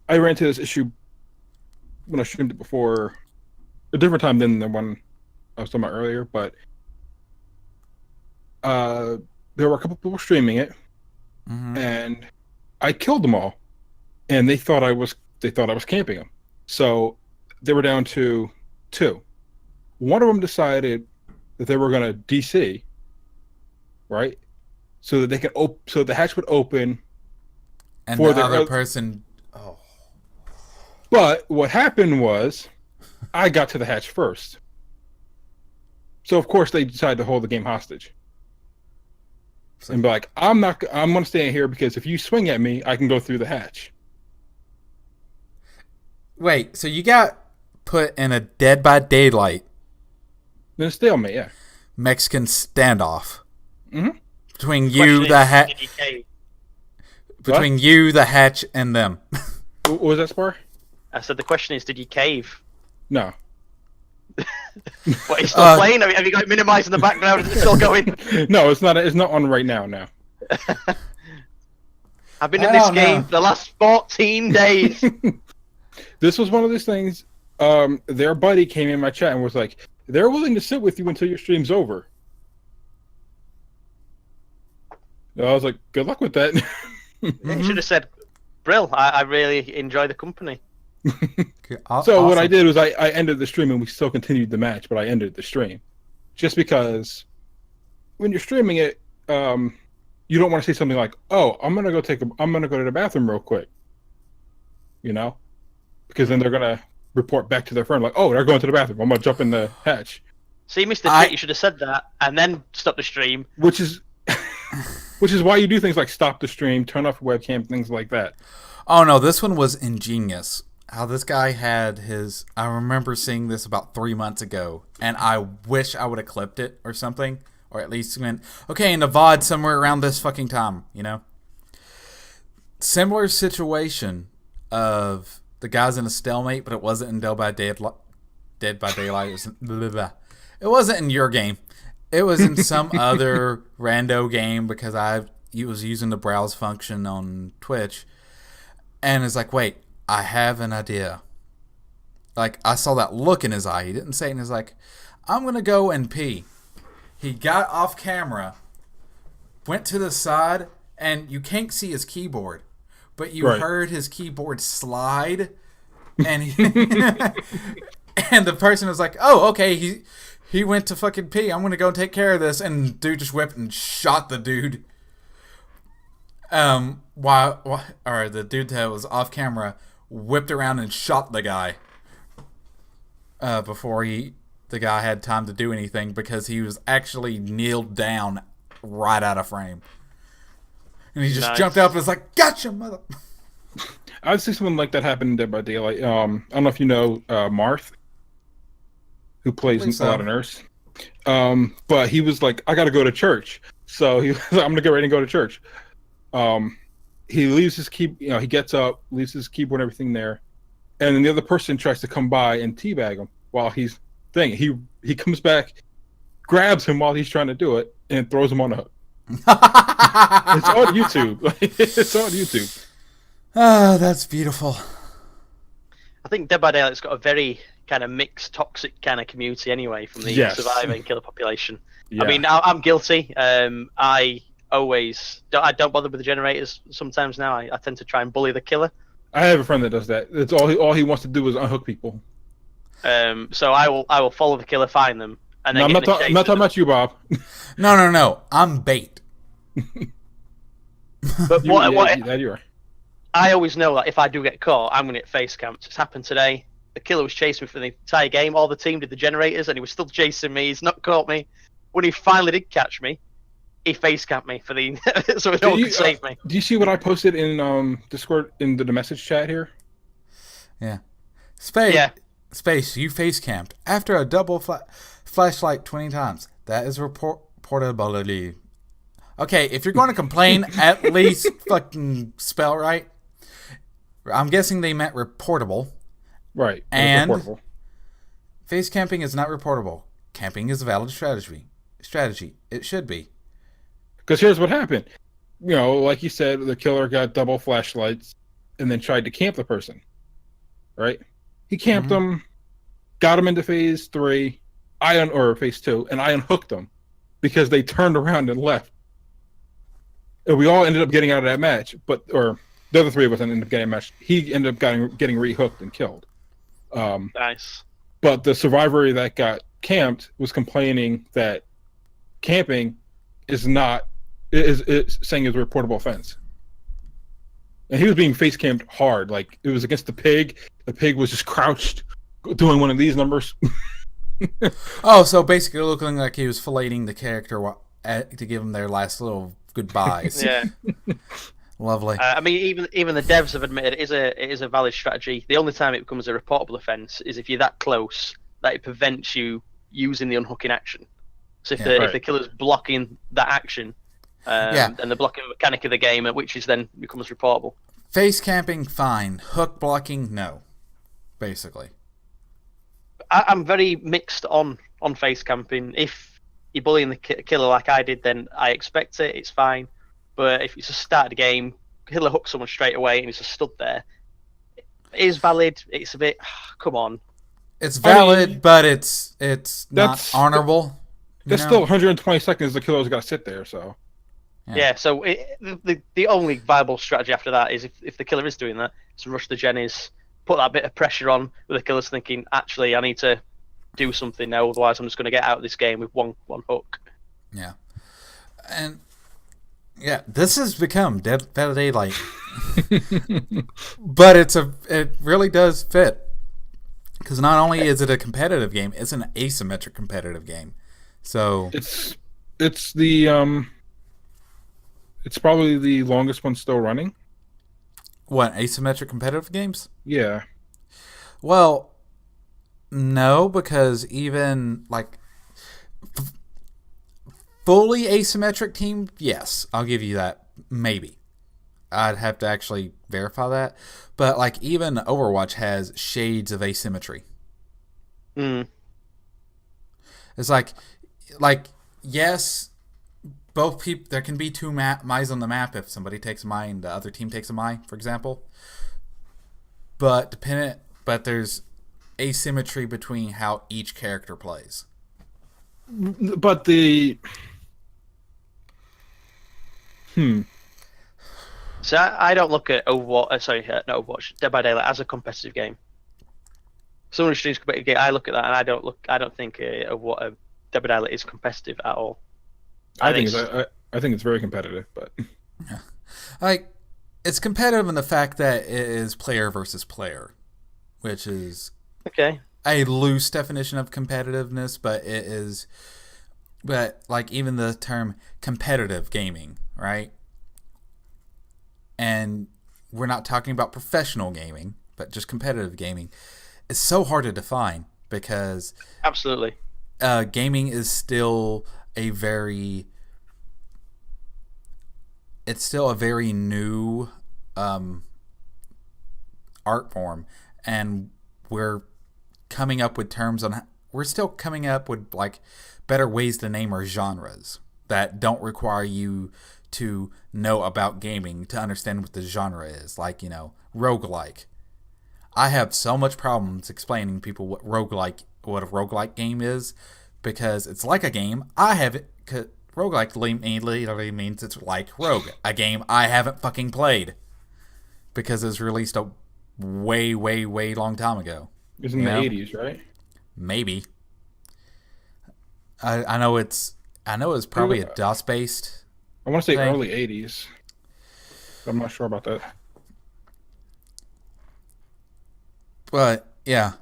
I ran into this issue when I streamed it before, a different time than the one I was talking about earlier, but there were a couple people streaming it, and I killed them all, and they thought I was camping them. So they were down to 2. One of them decided that they were going to DC, right? So that they could so the hatch would open And For the the other person. Oh. But what happened was, I got to the hatch first. So of course they decided to hold the game hostage. And be like, I'm gonna stay in here because if you swing at me, I can go through the hatch. Wait, so you got put in a Dead by Daylight Then a stalemate, yeah. Mexican standoff Mm-hmm. between you, the hatch, between you, the hatch, and them. What was that, Spar? I said the question is, did you cave? No. What, are you still playing? Have you got it minimized in the background? Is it still going? No, it's not. It's not on right now. Now. I've been in this game for the last 14 days. This was one of those things. Their buddy came in my chat and was like, "They're willing to sit with you until your stream's over." I was like, "Good luck with that." You should have said, "Brill, I really enjoy the company." So what I did was I ended the stream and we still continued the match, but I ended the stream just because when you're streaming it, you don't want to say something like, "Oh, I'm gonna go to the bathroom real quick," you know, because then they're gonna report back to their friend like, "Oh, they're going to the bathroom. I'm gonna jump in the hatch." See, Mr. Trick, you should have said that and then stop the stream. Which is why you do things like stop the stream, turn off your webcam, things like that. Oh no, this one was ingenious. How this guy had his... I remember seeing this about 3 months ago, and I wish I would have clipped it or something, or at least went, okay, in the VOD somewhere around this fucking time, you know? Similar situation of the guys in a stalemate, but it wasn't in Dead by Daylight. It wasn't in your game. It was in some other rando game because I was using the browse function on Twitch, and it's like, wait, I have an idea. Like, I saw that look in his eye. He didn't say it, and he's like, I'm going to go and pee. He got off camera, went to the side, and you can't see his keyboard, but you heard his keyboard slide, and and the person was like, oh, okay, he went to fucking pee. I'm going to go take care of this, and dude just whipped and shot the dude. Or the dude that was off camera whipped around and shot the guy before the guy had time to do anything because he was actually kneeled down right out of frame. And he just jumped up and was like, gotcha, mother. I'd see something like that happen in Dead by Daylight. I don't know if you know Marth, who plays a lot of Nurse. But he was like, I got to go to church. So I'm going to get ready and go to church. He leaves his key. He gets up, leaves his keyboard and everything there, and then the other person tries to come by and teabag him while he's thinking. He comes back, grabs him while he's trying to do it, and throws him on the hook. It's on YouTube. It's on YouTube. Oh, that's beautiful. I think Dead by Daylight's got a very kind of mixed, toxic kind of community anyway from the survivor and killer population. Yeah. I mean, I'm guilty. I don't bother with the generators sometimes now. I tend to try and bully the killer. I have a friend that does that. It's all he wants to do is unhook people. So I will follow the killer, find them, and then I'm not talking about you, Bob. No. I'm bait. But you are. I always know that if I do get caught, I'm going to get face camped. It's happened today. The killer was chasing me for the entire game. All the team did the generators, and he was still chasing me. He's not caught me. When he finally did catch me, he face camped me for the so no one could save me. Do you see what I posted in Discord in the message chat here? Yeah. Space, you face camped after a double flashlight 20 times. That is reportability. Okay, if you're going to complain, at least fucking spell right. I'm guessing they meant reportable. Right. And reportable. Face camping is not reportable. Camping is a valid strategy. It should be. Because here's what happened. Like you said, the killer got double flashlights and then tried to camp the person. Right? He camped them, got him into phase 3, phase 2, and I unhooked them because they turned around and left. And we all ended up getting out of that match, or the other three of us ended up getting a match. He ended up getting rehooked and killed. Nice. But the survivor that got camped was complaining that camping is saying it's a reportable offense. and he was being face camped hard. Like it was against the pig. The pig was just crouched, doing one of these numbers. Oh, so basically looking like he was filleting the character to give them their last little goodbyes. Yeah. Lovely. I mean, even the devs have admitted it is a valid strategy. The only time it becomes a reportable offence is if you're that close that it prevents you using the unhooking action. So if the killer's blocking that action, then they're blocking the mechanic of the game, which is then becomes reportable. Face camping, fine. Hook blocking, no. Basically. I'm very mixed on face camping. If you're bullying the killer like I did, then I expect it. It's fine. But if it's just start the game, killer hooks someone straight away and he's just stood there, it is valid. It's a bit, come on. It's valid, but it's not honorable. That's still 120 seconds the killer's got to sit there, so. Yeah, so the only viable strategy after that is if the killer is doing that, is rush the Jennies, put that bit of pressure on with the killer's thinking, actually, I need to do something now, otherwise I'm just going to get out of this game with one hook. Yeah. And, yeah, this has become Dead by Daylight. But it really does fit. Because not only is it a competitive game, it's an asymmetric competitive game. So it's probably the longest one still running. What, asymmetric competitive games? Yeah. Well, no, because even like fully asymmetric team, yes, I'll give you that. Maybe. I'd have to actually verify that. But like even Overwatch has shades of asymmetry. Mm. It's like yes, both people, there can be two Mai's on the map if somebody takes a Mai and the other team takes a Mai, for example. But there's asymmetry between how each character plays. But So I don't look at Overwatch, not Overwatch, Dead by Daylight as a competitive game. Someone who streams competitive game, I look at that and I don't think Dead by Daylight is competitive at all. I think it's very competitive, but yeah. Like it's competitive in the fact that it is player versus player, which is okay. A loose definition of competitiveness, but like even the term competitive gaming, right? And we're not talking about professional gaming, but just competitive gaming. It's so hard to define because absolutely, gaming is still a very new art form, and we're still coming up with like better ways to name our genres that don't require you to know about gaming to understand what the genre is. Like, roguelike. I have so much problems explaining people what a roguelike game is because it's like a game. Roguelike literally means it's like Rogue, a game I haven't fucking played because it was released a way, way, way long time ago. It was in the 80s, right? Maybe. I know it's probably a DOS based. I want to say early 80s. I'm not sure about that. But, yeah.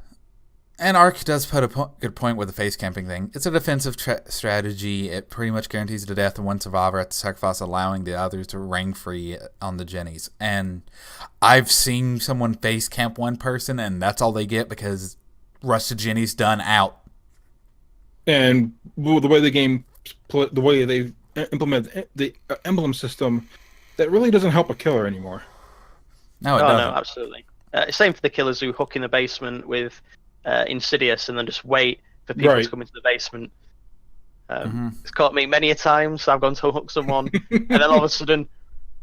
And Ark does put a good point with the face camping thing. It's a defensive strategy. It pretty much guarantees the death of one survivor at the sacrifice, allowing the others to ring free on the Jennies. And I've seen someone face camp one person, and that's all they get because rush the Jennies done out. And the way the way they implement the emblem system, that really doesn't help a killer anymore. No, it doesn't. No, absolutely. Same for the killers who hook in the basement with Insidious and then just wait for people to come into the basement. It's caught me many a time, so I've gone to hook someone, and then all of a sudden,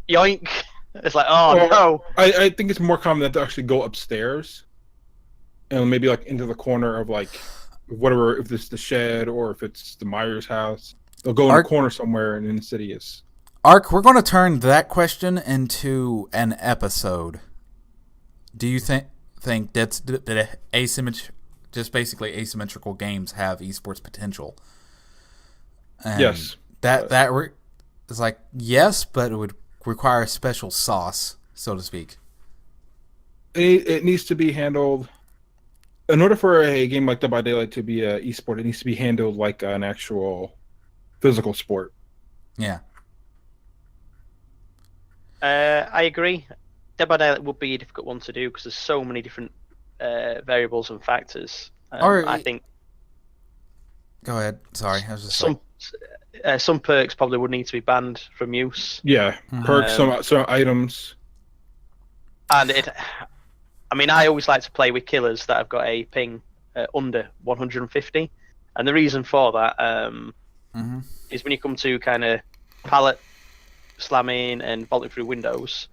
yoink! It's like, no. I think it's more common that they actually go upstairs, and maybe like into the corner of like whatever, if it's the shed or if it's the Myers house. They'll go in a corner somewhere in Insidious. Ark, we're going to turn that question into an episode. Do you think that just basically asymmetrical games have esports potential? And yes. That is like, yes, but it would require a special sauce. so to speak. It needs to be handled. In order for a game like Dead by Daylight to be an esport, it needs to be handled like an actual physical sport. Yeah. I agree. Dead by Daylight would be a difficult one to do because there's so many different variables and factors. I think. Go ahead. Sorry, I was just some perks probably would need to be banned from use. Yeah, perks, some items. And I always like to play with killers that have got a ping under 150, and the reason for that is when you come to kind of pallet slamming and vaulting through windows,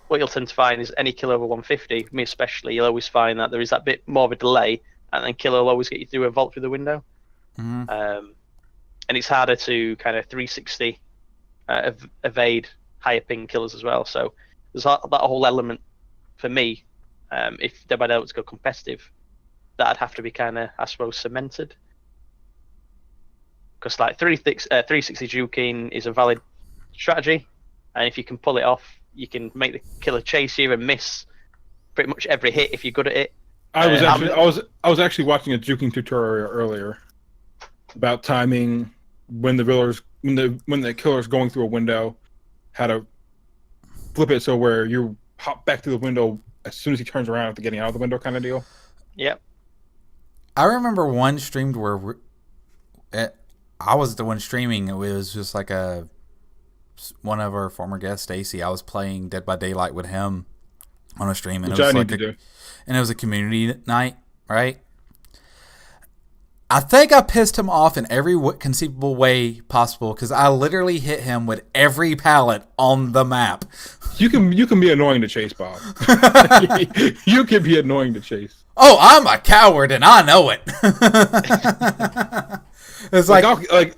what you'll tend to find is any killer over 150, me especially, you'll always find that there is that bit more of a delay, and then killer will always get you to do a vault through the window. And it's harder to kind of 360 evade higher ping killers as well. So there's that whole element for me. If Dead by Daylight was to go competitive, that'd have to be kind of, I suppose, cemented. Because like 360 juking is a valid strategy, and if you can pull it off, you can make the killer chase you and miss pretty much every hit if you're good at it. I was actually watching a juking tutorial earlier about timing when the killer's going through a window, how to flip it so where you hop back to the window as soon as he turns around after getting out of the window, kind of deal. Yep. I remember one streamed where I was the one streaming. It was just like one of our former guests, Stacy. I was playing Dead by Daylight with him on a stream, and it was a community night, right? I think I pissed him off in every conceivable way possible because I literally hit him with every pallet on the map. You can be annoying to chase, Bob. You can be annoying to chase. Oh, I'm a coward and I know it. It's like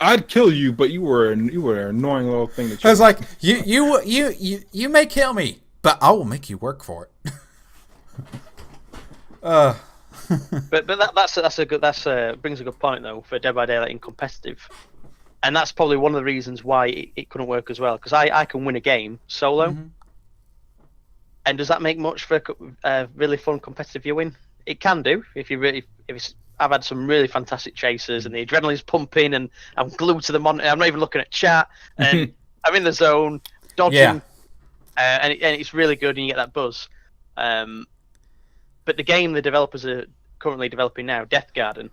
I'd kill you, but you were an annoying little thing to chase. It's like you may kill me, but I will make you work for it. But that brings a good point though for Dead by Daylight in competitive, and that's probably one of the reasons why it couldn't work as well. Because I can win a game solo, and does that make much for a really fun competitive viewing? It can do if I've had some really fantastic chasers and the adrenaline's pumping and I'm glued to the monitor. I'm not even looking at chat and I'm in the zone dodging, and it's really good and you get that buzz. But the game the developers are currently developing now, Death Garden,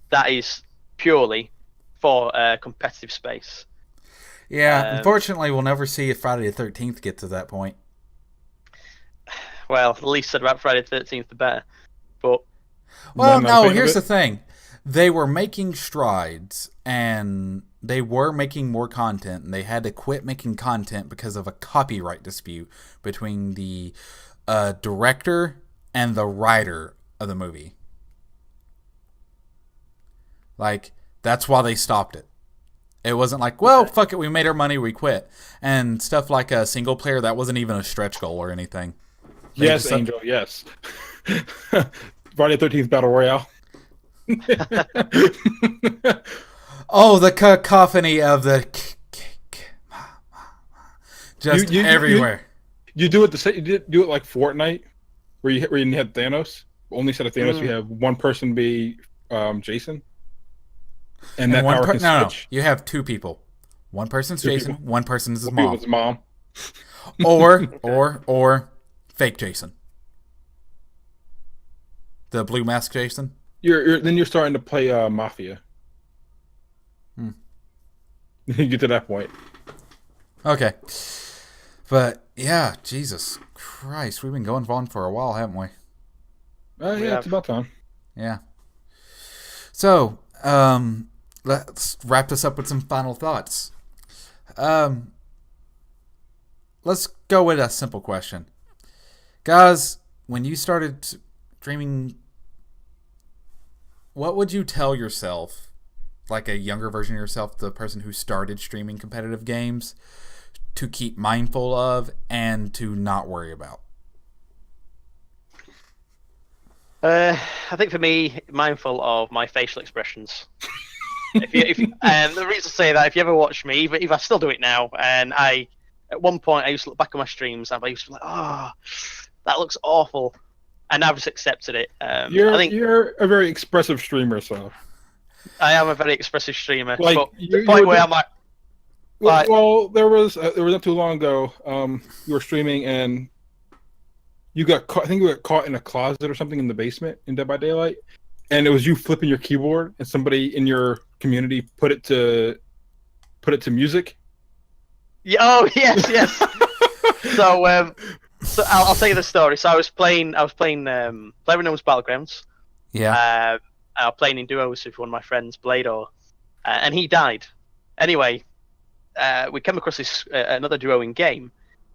that is purely for competitive space. Yeah, unfortunately, we'll never see if Friday the 13th get to that point. Well, the least said about Friday the 13th, the better. But here's the thing. They were making strides, and they were making more content, and they had to quit making content because of a copyright dispute between the director and the writer of the movie. Like, that's why they stopped it. It wasn't like, well, fuck it, we made our money, we quit. And stuff like a single player, that wasn't even a stretch goal or anything. Yes, Angel, yes. Friday the 13th Battle Royale. Oh, the cacophony of the just everywhere. You do it like Fortnite, where you had Thanos. Only set of Thanos, you have one person be Jason. And that power can switch. You have two people. One person's Jason, one person's his mom. His mom. or fake Jason. The blue mask Jason. You're starting to play Mafia. You get to that point. Okay. But yeah, Jesus Christ, we've been going on for a while, haven't we? Yeah, it's about time. Yeah. So, let's wrap this up with some final thoughts. Let's go with a simple question. Guys, when you started streaming, what would you tell yourself, like a younger version of yourself, the person who started streaming competitive games, to keep mindful of and to not worry about? I think for me, mindful of my facial expressions. And the reason I say that, if you ever watch me, if I still do it now, and I At one point, I used to look back on my streams and I used to be like, that looks awful. And I've just accepted it. I think you're a very expressive streamer, so. I am a very expressive streamer. Like, but the point where I'm like, well, there was not too long ago. You were streaming and you got caught. I think you got caught in a closet or something in the basement in Dead by Daylight, and it was you flipping your keyboard, and somebody in your community put it to music. Yeah, oh yes. So I'll tell you the story. So I was playing PlayerUnknown's Battlegrounds. Yeah. I was playing in duos with one of my friends, Blador, and he died. Anyway, we came across this another duo in game,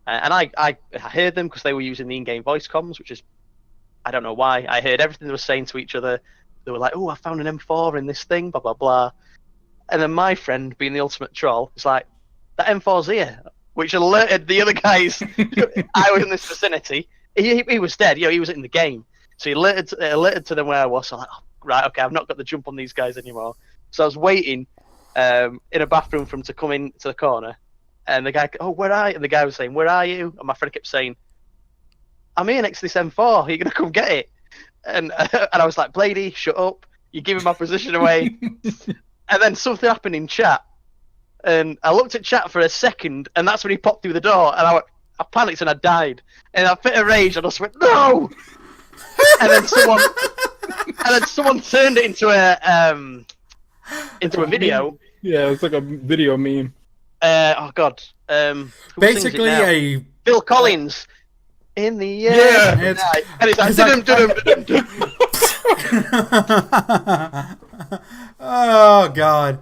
and I heard them because they were using the in-game voice comms, which is, I don't know why. I heard everything they were saying to each other. They were like, "Oh, I found an M4 in this thing, blah blah blah," and then my friend, being the ultimate troll, was like, "That M4's here," which alerted the other guys. I was in this vicinity. He was dead. He was in the game, so he alerted to them where I was. So I'm like, oh, right, okay, I've not got the jump on these guys anymore. So I was waiting in a bathroom for him to come into the corner, and the guy, "Oh, where are you?" And the guy was saying, "Where are you?" And my friend kept saying, "I'm here next to this M4. Are you gonna come get it?" And I was like, "Blady, shut up! You're giving my position away." And then something happened in chat, and I looked at chat for a second, and that's when he popped through the door, and I panicked and I died. And I fit a rage, and I just went, "No!" And then someone turned it into a video. Yeah, it's like a video meme. Oh God. Basically a Phil Collins in the air. Yeah, and it's like, dum. Oh God.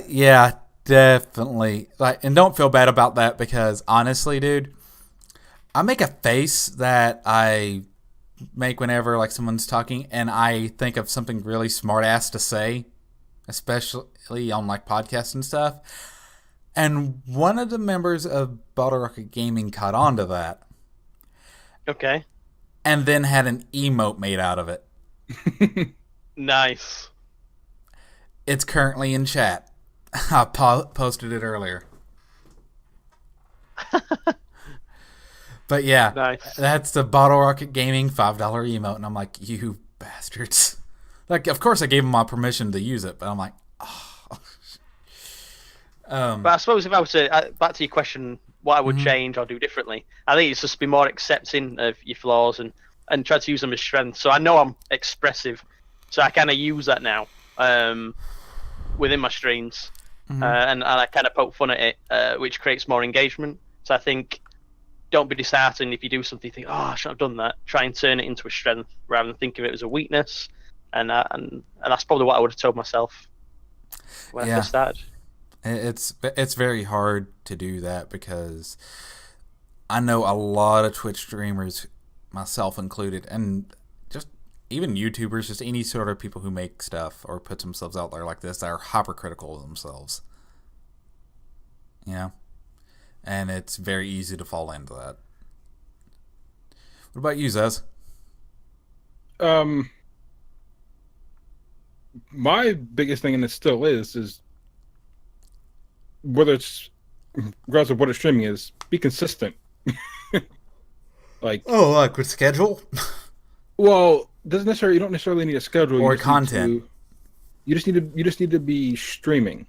Yeah, definitely. Like, and don't feel bad about that, because honestly, dude, I make a face that I make whenever like someone's talking and I think of something really smart ass to say, especially on like podcasts and stuff. And one of the members of Bottle Rocket Gaming caught on to that. Okay. And then had an emote made out of it. Nice. It's currently in chat. I posted it earlier. But yeah, nice. That's the Bottle Rocket Gaming $5 emote. And I'm like, you bastards. Like, of course I gave him my permission to use it, but I'm like, oh. But I suppose if I was to, back to your question, what I would change or do differently, I think it's just be more accepting of your flaws and try to use them as strengths. So I know I'm expressive, so I kind of use that now within my streams, and I kind of poke fun at it, which creates more engagement. So I think, don't be disheartened if you do something you think, "Oh, I shouldn't have done that." Try and turn it into a strength rather than think of it as a weakness, and that's probably what I would have told myself when I first started. It's very hard to do that, because I know a lot of Twitch streamers, myself included, and just even YouTubers, just any sort of people who make stuff or put themselves out there like this, that are hypercritical of themselves. Yeah. And it's very easy to fall into that. What about you, Zez? My biggest thing, and it still is whether it's, regardless of what it's streaming is, be consistent. Like with schedule? Well, you don't necessarily need a schedule or content. You just need to be streaming.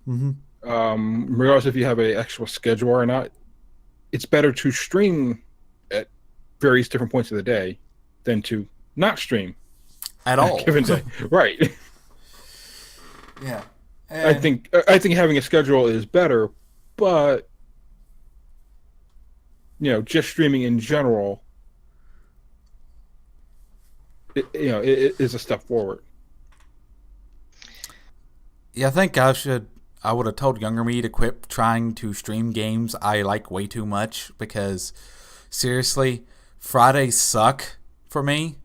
Mm-hmm. Regardless if you have an actual schedule or not, it's better to stream at various different points of the day than to not stream at all. Given day. Right. Yeah. I think having a schedule is better, but just streaming in general, it is a step forward. Yeah, I think I would have told younger me to quit trying to stream games I like way too much, because seriously, Fridays suck for me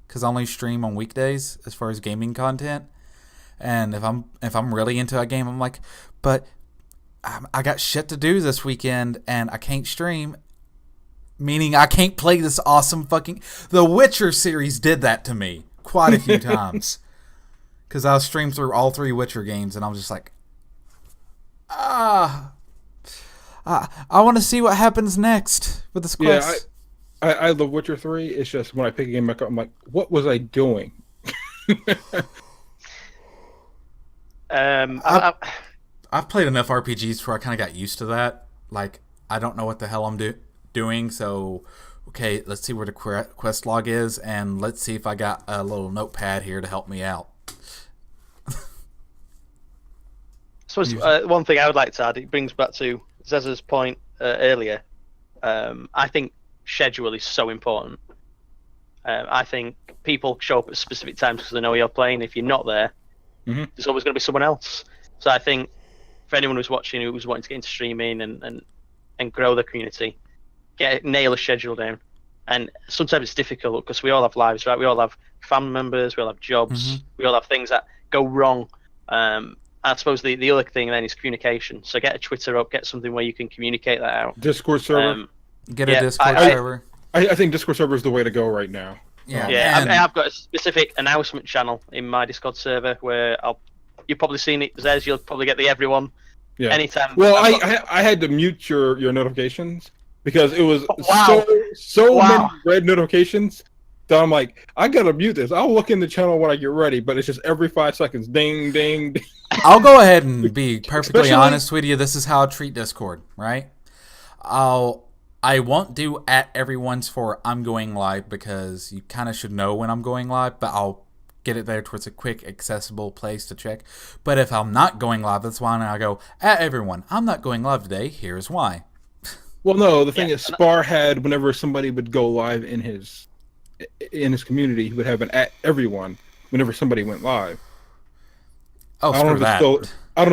because I only stream on weekdays as far as gaming content. And if I'm really into a game, I'm like, but I got shit to do this weekend and I can't stream. Meaning I can't play this awesome fucking... The Witcher series did that to me quite a few times. Because I streamed through all 3 Witcher games and I was just like, I I want to see what happens next with this quest. I love Witcher 3. It's just when I pick a game back up, I'm like, what was I doing? I've played enough RPGs where I kind of got used to that. Like, I don't know what the hell I'm doing, so okay, let's see where the quest log is, and let's see if I got a little notepad here to help me out. So one thing I would like to add, it brings back to Zez's point earlier. I think schedule is so important. I think people show up at specific times because they know you're playing. If you're not there, there's always going to be someone else. So I think for anyone who's watching, who's wanting to get into streaming and grow the community, nail a schedule down. And sometimes it's difficult because we all have lives, right? We all have family members, we all have jobs, we all have things that go wrong. I suppose the other thing then is communication. So get a Twitter up, get something where you can communicate that out. Discord server. Get a Discord server. I think Discord server is the way to go right now. Yeah. I've got a specific announcement channel in my Discord server where you've probably seen it, Zez. You'll probably get the everyone. Yeah. Anytime. Well, I had to mute your notifications because it was so many red notifications. So I'm like, I gotta mute this. I'll look in the channel when I get ready, but it's just every 5 seconds, ding, ding, ding. I'll go ahead and be perfectly honest with you. This is how I treat Discord, right? I won't do at everyone's for I'm going live because you kind of should know when I'm going live, but I'll get it there towards a quick, accessible place to check. But if I'm not going live, that's why I go at everyone. I'm not going live today. Here's why. Well, no, the thing is, Spar had whenever somebody would go live in his community, he would have an at everyone whenever somebody went live. Oh, I don't know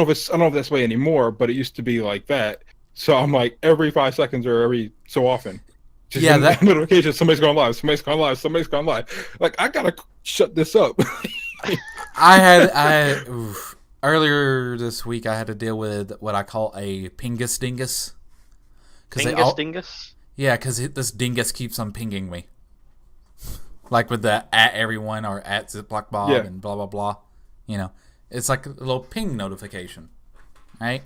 if that's the way anymore, but it used to be like that. So I'm like every 5 seconds or every so often. Just that notification, somebody's going live, somebody's going live, somebody's going live. Like I gotta shut this up. Earlier this week I had to deal with what I call a pingus dingus. Dingus? Yeah, because this dingus keeps on pinging me. Like with the at everyone or at ZiplockBob and blah blah blah. You know, it's like a little ping notification, right?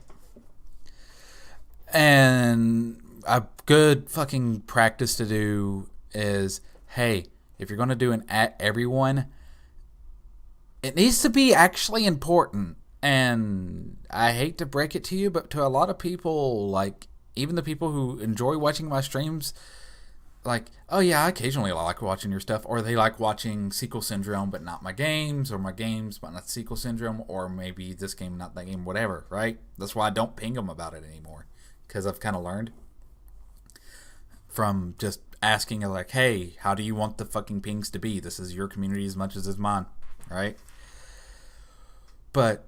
And a good fucking practice to do is, hey, if you're going to do an at everyone, it needs to be actually important. And I hate to break it to you, but to a lot of people, like even the people who enjoy watching my streams, like, oh yeah, occasionally I like watching your stuff, or they like watching Sequel Syndrome but not my games, or my games but not Sequel Syndrome, or maybe this game not that game, whatever, right? That's why I don't ping them about it anymore, because I've kind of learned from just asking, like, hey, how do you want the fucking pings to be? This is your community as much as it's mine, right? But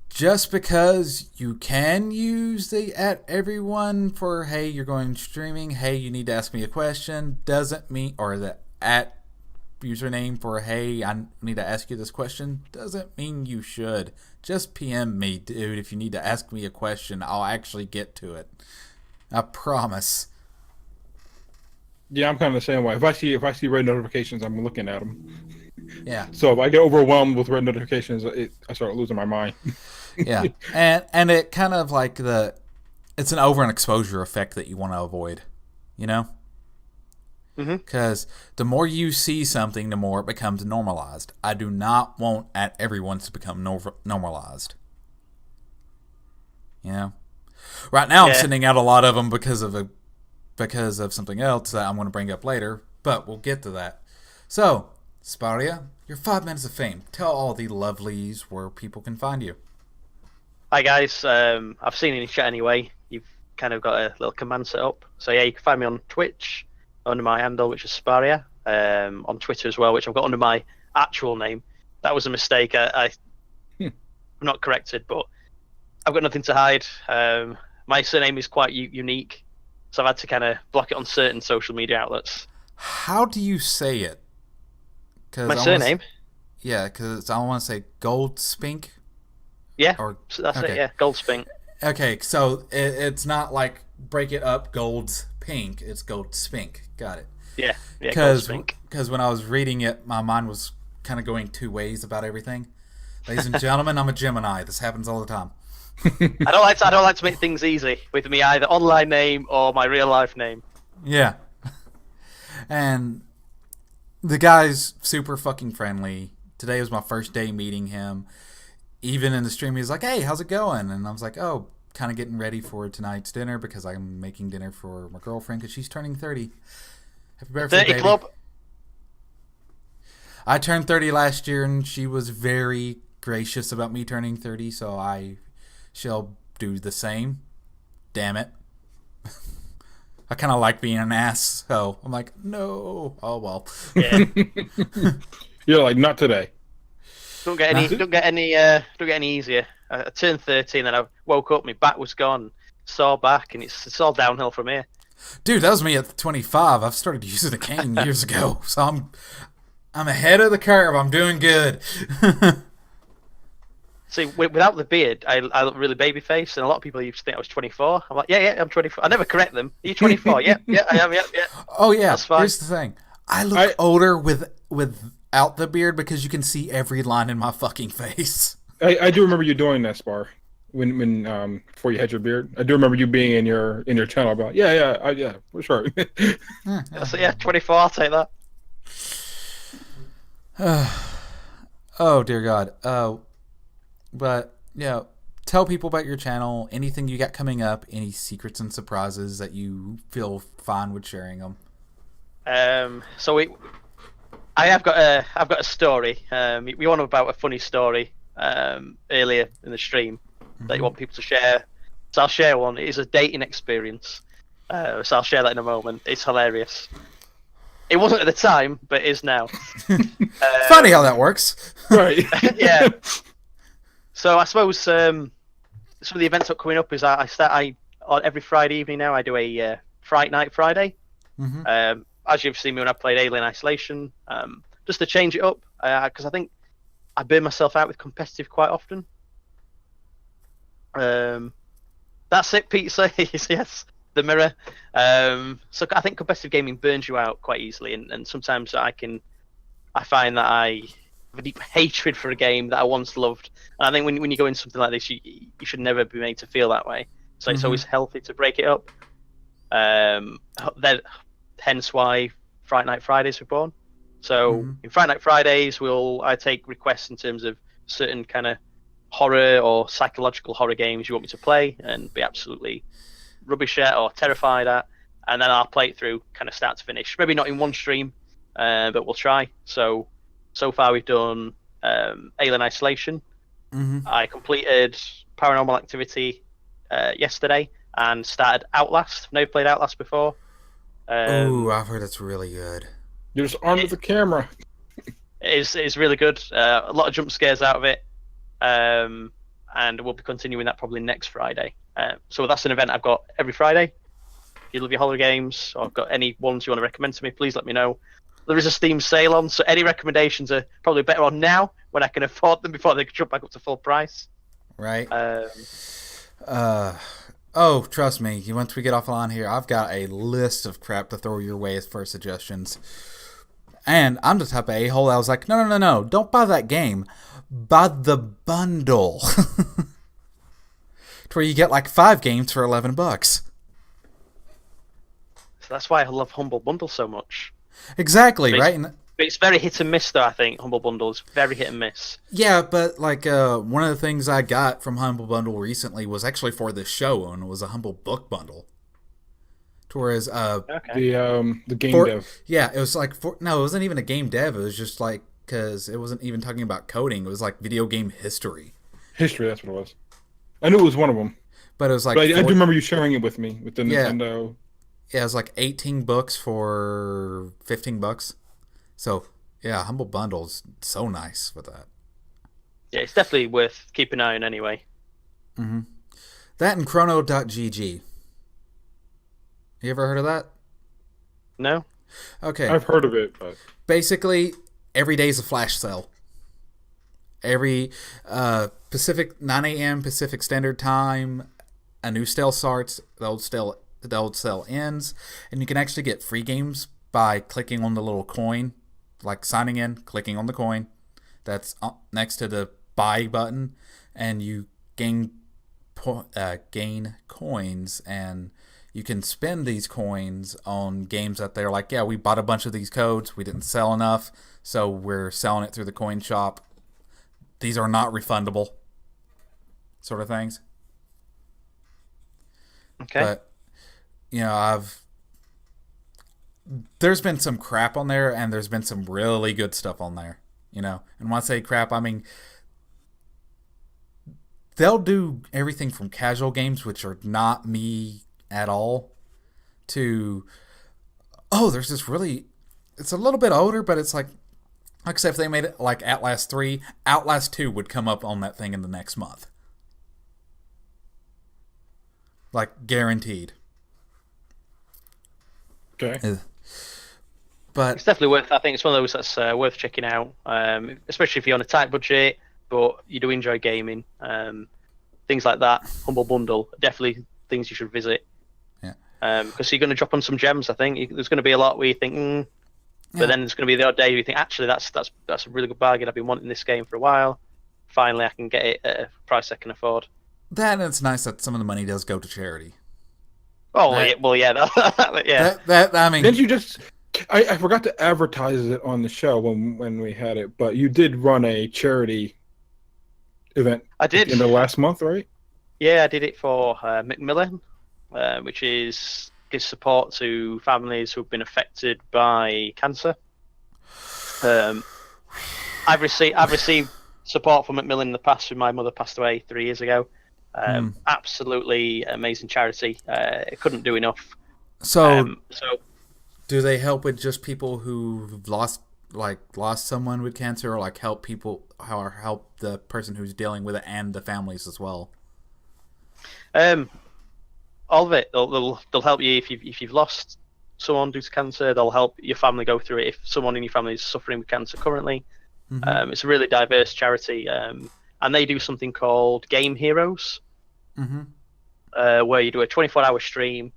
just because you can use the at everyone for, hey, you're going streaming, hey, you need to ask me a question, doesn't mean, or the at username for, hey, I need to ask you this question, doesn't mean you should. Just PM me, dude. If you need to ask me a question, I'll actually get to it. I promise. Yeah, I'm kind of the same way. If I see red notifications, I'm looking at them. Yeah. So if I get overwhelmed with red notifications, I start losing my mind. Yeah, and it kind of like it's an over and exposure effect that you want to avoid, you know? Because the more you see something, the more it becomes normalized. I do not want at everyone to become normalized. You know? Right now I'm sending out a lot of them because of something else that I'm going to bring up later, but we'll get to that. So, Spariha, your 5 minutes of fame. Tell all the lovelies where people can find you. Hi guys, I've seen you in chat anyway. You've kind of got a little command set up. So yeah, you can find me on Twitch under my handle, which is Spariha. On Twitter as well, which I've got under my actual name. That was a mistake. I'm not corrected, but I've got nothing to hide. My surname is quite unique, so I've had to kind of block it on certain social media outlets. How do you say it? My surname? Yeah, because I want to say Goldspink. Yeah, that's it, yeah, Goldspink. Okay, so it's not like break it up, Gold's Pink, it's Goldspink. Got it. Yeah, Goldspink. Because when I was reading it, my mind was kind of going two ways about everything. Ladies and gentlemen, I'm a Gemini. This happens all the time. I don't like to make things easy with me either online name or my real life name. Yeah. And the guy's super fucking friendly. Today was my first day meeting him. Even in the stream, he's like, "Hey, how's it going?" And I was like, "Oh, kind of getting ready for tonight's dinner because I'm making dinner for my girlfriend because she's turning 30. Happy birthday, 30 baby." club. I turned 30 last year, and she was very gracious about me turning 30, so I shall do the same. Damn it. I kind of like being an ass, so I'm like, no. Oh, well. Yeah. You're like, not today. Don't get any easier. I turned 30 and then I woke up, my back was gone, sore back, and it's all downhill from here. Dude, that was me at 25. I've started using a cane years ago, so I'm ahead of the curve. I'm doing good. See, without the beard, I look really baby faced, and a lot of people used to think I was 24. I'm like, yeah, I'm 24. I never correct them. Are you 24? yeah, I am. Yeah. Oh yeah. That's fine. Here's the thing. I look older without the beard because you can see every line in my fucking face. I do remember you doing that, Spar, when before you had your beard. I do remember you being in your channel about yeah, for sure. So yeah, 24. I'll take that. Oh dear God. But yeah, tell people about your channel. Anything you got coming up. Any secrets and surprises that you feel fine with sharing them. I've got a story. We want about a funny story earlier in the stream that you want people to share. So I'll share one. It is a dating experience. So I'll share that in a moment. It's hilarious. It wasn't at the time, but it is now. Funny how that works. Right. Yeah. So I suppose some of the events that are coming up is I on every Friday evening now I do a Fright Night Friday. Mm-hmm. As you've seen me when I played Alien Isolation, just to change it up, because I think I burn myself out with competitive quite often. That's it, Pete says. Yes, the mirror. So I think competitive gaming burns you out quite easily, and sometimes I find that I have a deep hatred for a game that I once loved. And I think when you go into something like this, you should never be made to feel that way. So it's always healthy to break it up. Hence why Fright Night Fridays were born. So in Fright Night Fridays, I take requests in terms of certain kind of horror or psychological horror games you want me to play and be absolutely rubbish at or terrified at, and then I'll play it through kind of start to finish. Maybe not in one stream, but we'll try. So far we've done Alien Isolation. I completed Paranormal Activity yesterday and started Outlast. I've never played Outlast before. Ooh, I've heard it's really good. You're just armed with the camera. It's really good. A lot of jump scares out of it. And we'll be continuing that probably next Friday. So that's an event I've got every Friday. If you love your horror games or got any ones you want to recommend to me, please let me know. There is a Steam sale on, so any recommendations are probably better on now when I can afford them before they jump back up to full price. Right. Oh, trust me. Once we get offline here, I've got a list of crap to throw your way as for suggestions. And I'm the type of a-hole that was like, no. Don't buy that game. Buy the bundle. To where you get like 5 games for $11. So that's why I love Humble Bundle so much. Exactly, right? It's very hit and miss, though, I think, Humble Bundle is very hit and miss. Yeah, but like one of the things I got from Humble Bundle recently was actually for this show, and it was a Humble Book Bundle. Whereas the game dev. Yeah, it was like it wasn't even a game dev. It was just like because it wasn't even talking about coding. It was like video game history. History, that's what it was. I knew it was one of them. But it was like I do remember you sharing it with me with the Nintendo. Yeah, it was like 18 books for $15. So yeah, Humble Bundle's so nice with that. Yeah, it's definitely worth keeping an eye on anyway. That and Chrono.gg. You ever heard of that? No. Okay. I've heard of it, but basically every day is a flash sale. Every 9 a.m. Pacific Standard Time, a new sale starts. The old sale ends, and you can actually get free games by clicking on the little coin, like signing in, clicking on the coin that's next to the buy button, and you gain gain coins, and you can spend these coins on games that they're like, yeah, we bought a bunch of these codes, we didn't sell enough, so we're selling it through the coin shop. These are not refundable, sort of things. Okay. But, there's been some crap on there, and there's been some really good stuff on there, And when I say crap, I mean, they'll do everything from casual games, which are not me at all, to, there's this really, it's a little bit older, but it's like I said, if they made it like Outlast 3, Outlast 2 would come up on that thing in the next month. Like, guaranteed. Okay. But it's definitely worth. I think it's one of those that's worth checking out, especially if you're on a tight budget, but you do enjoy gaming. Things like that, Humble Bundle, definitely things you should visit. Yeah. Because you're going to drop on some gems. I think there's going to be a lot where you think, but then there's going to be the odd day where you think, actually, that's a really good bargain. I've been wanting this game for a while. Finally, I can get it at a price I can afford. That, and it's nice that some of the money does go to charity. Oh, well, yeah. Yeah. I mean, didn't you just? I forgot to advertise it on the show when we had it, but you did run a charity event. I did in the last month, right? Yeah, I did it for Macmillan, which gives support to families who've been affected by cancer. I've received support from Macmillan in the past when my mother passed away 3 years ago. Absolutely amazing charity. It couldn't do enough. So do they help with just people who've lost someone with cancer, or like help the person who's dealing with it and the families as well? All of it. They'll help you if you've lost someone due to cancer. They'll help your family go through it if someone in your family is suffering with cancer currently. Mm-hmm. It's a really diverse charity, and they do something called Game Heroes, where you do a 24-hour stream.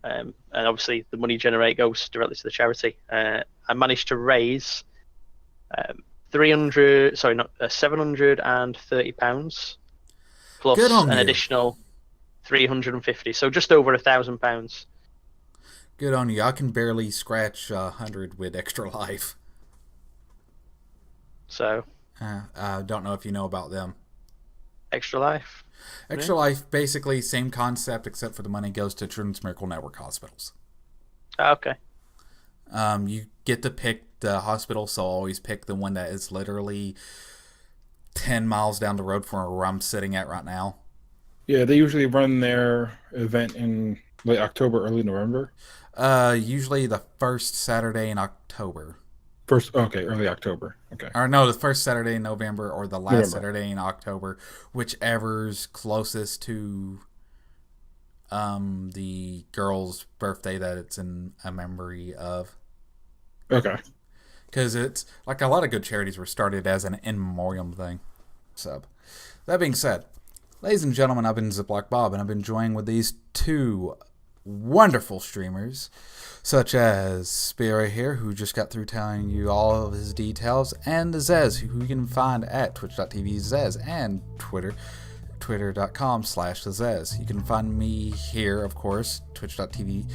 And obviously, the money you generate goes directly to the charity. I managed to raise £730 plus an additional £350, so just over £1,000. Good on you. I can barely scratch 100 with Extra Life. So I don't know if you know about them. Extra Life. Extra Life, basically same concept, except for the money goes to Children's Miracle Network hospitals. Okay. You get to pick the hospital, so always pick the one that is literally 10 miles down the road from where I'm sitting at right now. Yeah, they usually run their event in late October, early November. Usually the first Saturday in October. Early October. Okay. Or no, the first Saturday in November or the last Saturday in October, whichever's closest to the girl's birthday that it's in a memory of. Okay. Because it's like a lot of good charities were started as an in memoriam thing. So, that being said, ladies and gentlemen, I've been ZiplockBob, and I've been joined with these two wonderful streamers, such as Spariha here, who just got through telling you all of his details, and the Zez, who you can find at twitch.tv Zez and twitter.com/thezez. You can find me here, of course, twitch.tv.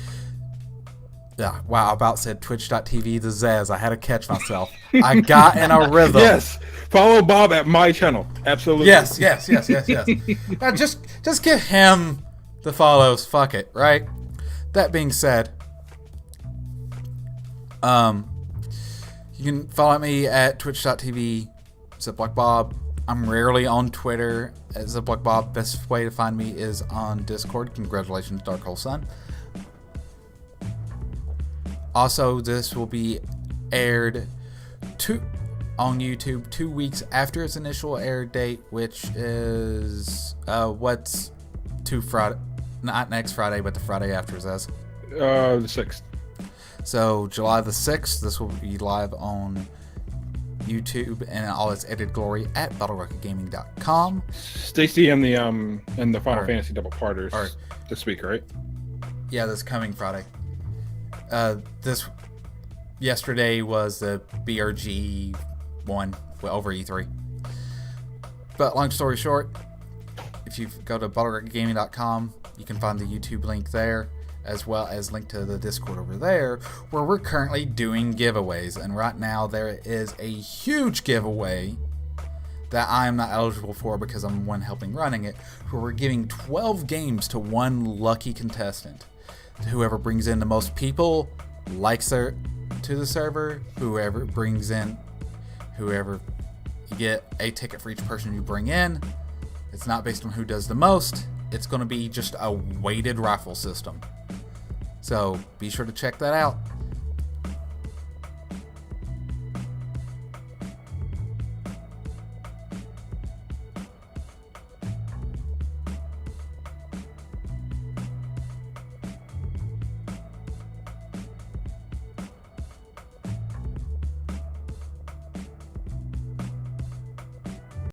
Yeah, wow, I about said twitch.tv the Zez. I had to catch myself. I got in a rhythm. Yes, follow Bob at my channel. Absolutely. Yes. Now just give him the follows. Fuck it, right? That being said, you can follow me at twitch.tv ZiplockBob. I'm rarely on Twitter at ZiplockBob. Best way to find me is on Discord. Congratulations, Dark Hole Sun. Also, this will be aired on YouTube 2 weeks after its initial air date, which is what's Friday, not next Friday, but the Friday after, Zez. The 6th. So July the 6th, this will be live on YouTube in all its edited glory at BattleRocketGaming.com. Stacy and the Final Fantasy double parters this week, right? Yeah, this coming Friday. Yesterday was the BRG one over E3. But long story short, if you go to bottlerocketgaming.com, you can find the YouTube link there, as well as link to the Discord over there, where we're currently doing giveaways. And right now there is a huge giveaway that I am not eligible for because I'm the one helping running it, where we're giving 12 games to one lucky contestant. Whoever brings in the most people likes to the server, whoever you get a ticket for each person you bring in. It's not based on who does the most. It's going to be just a weighted raffle system. So be sure to check that out.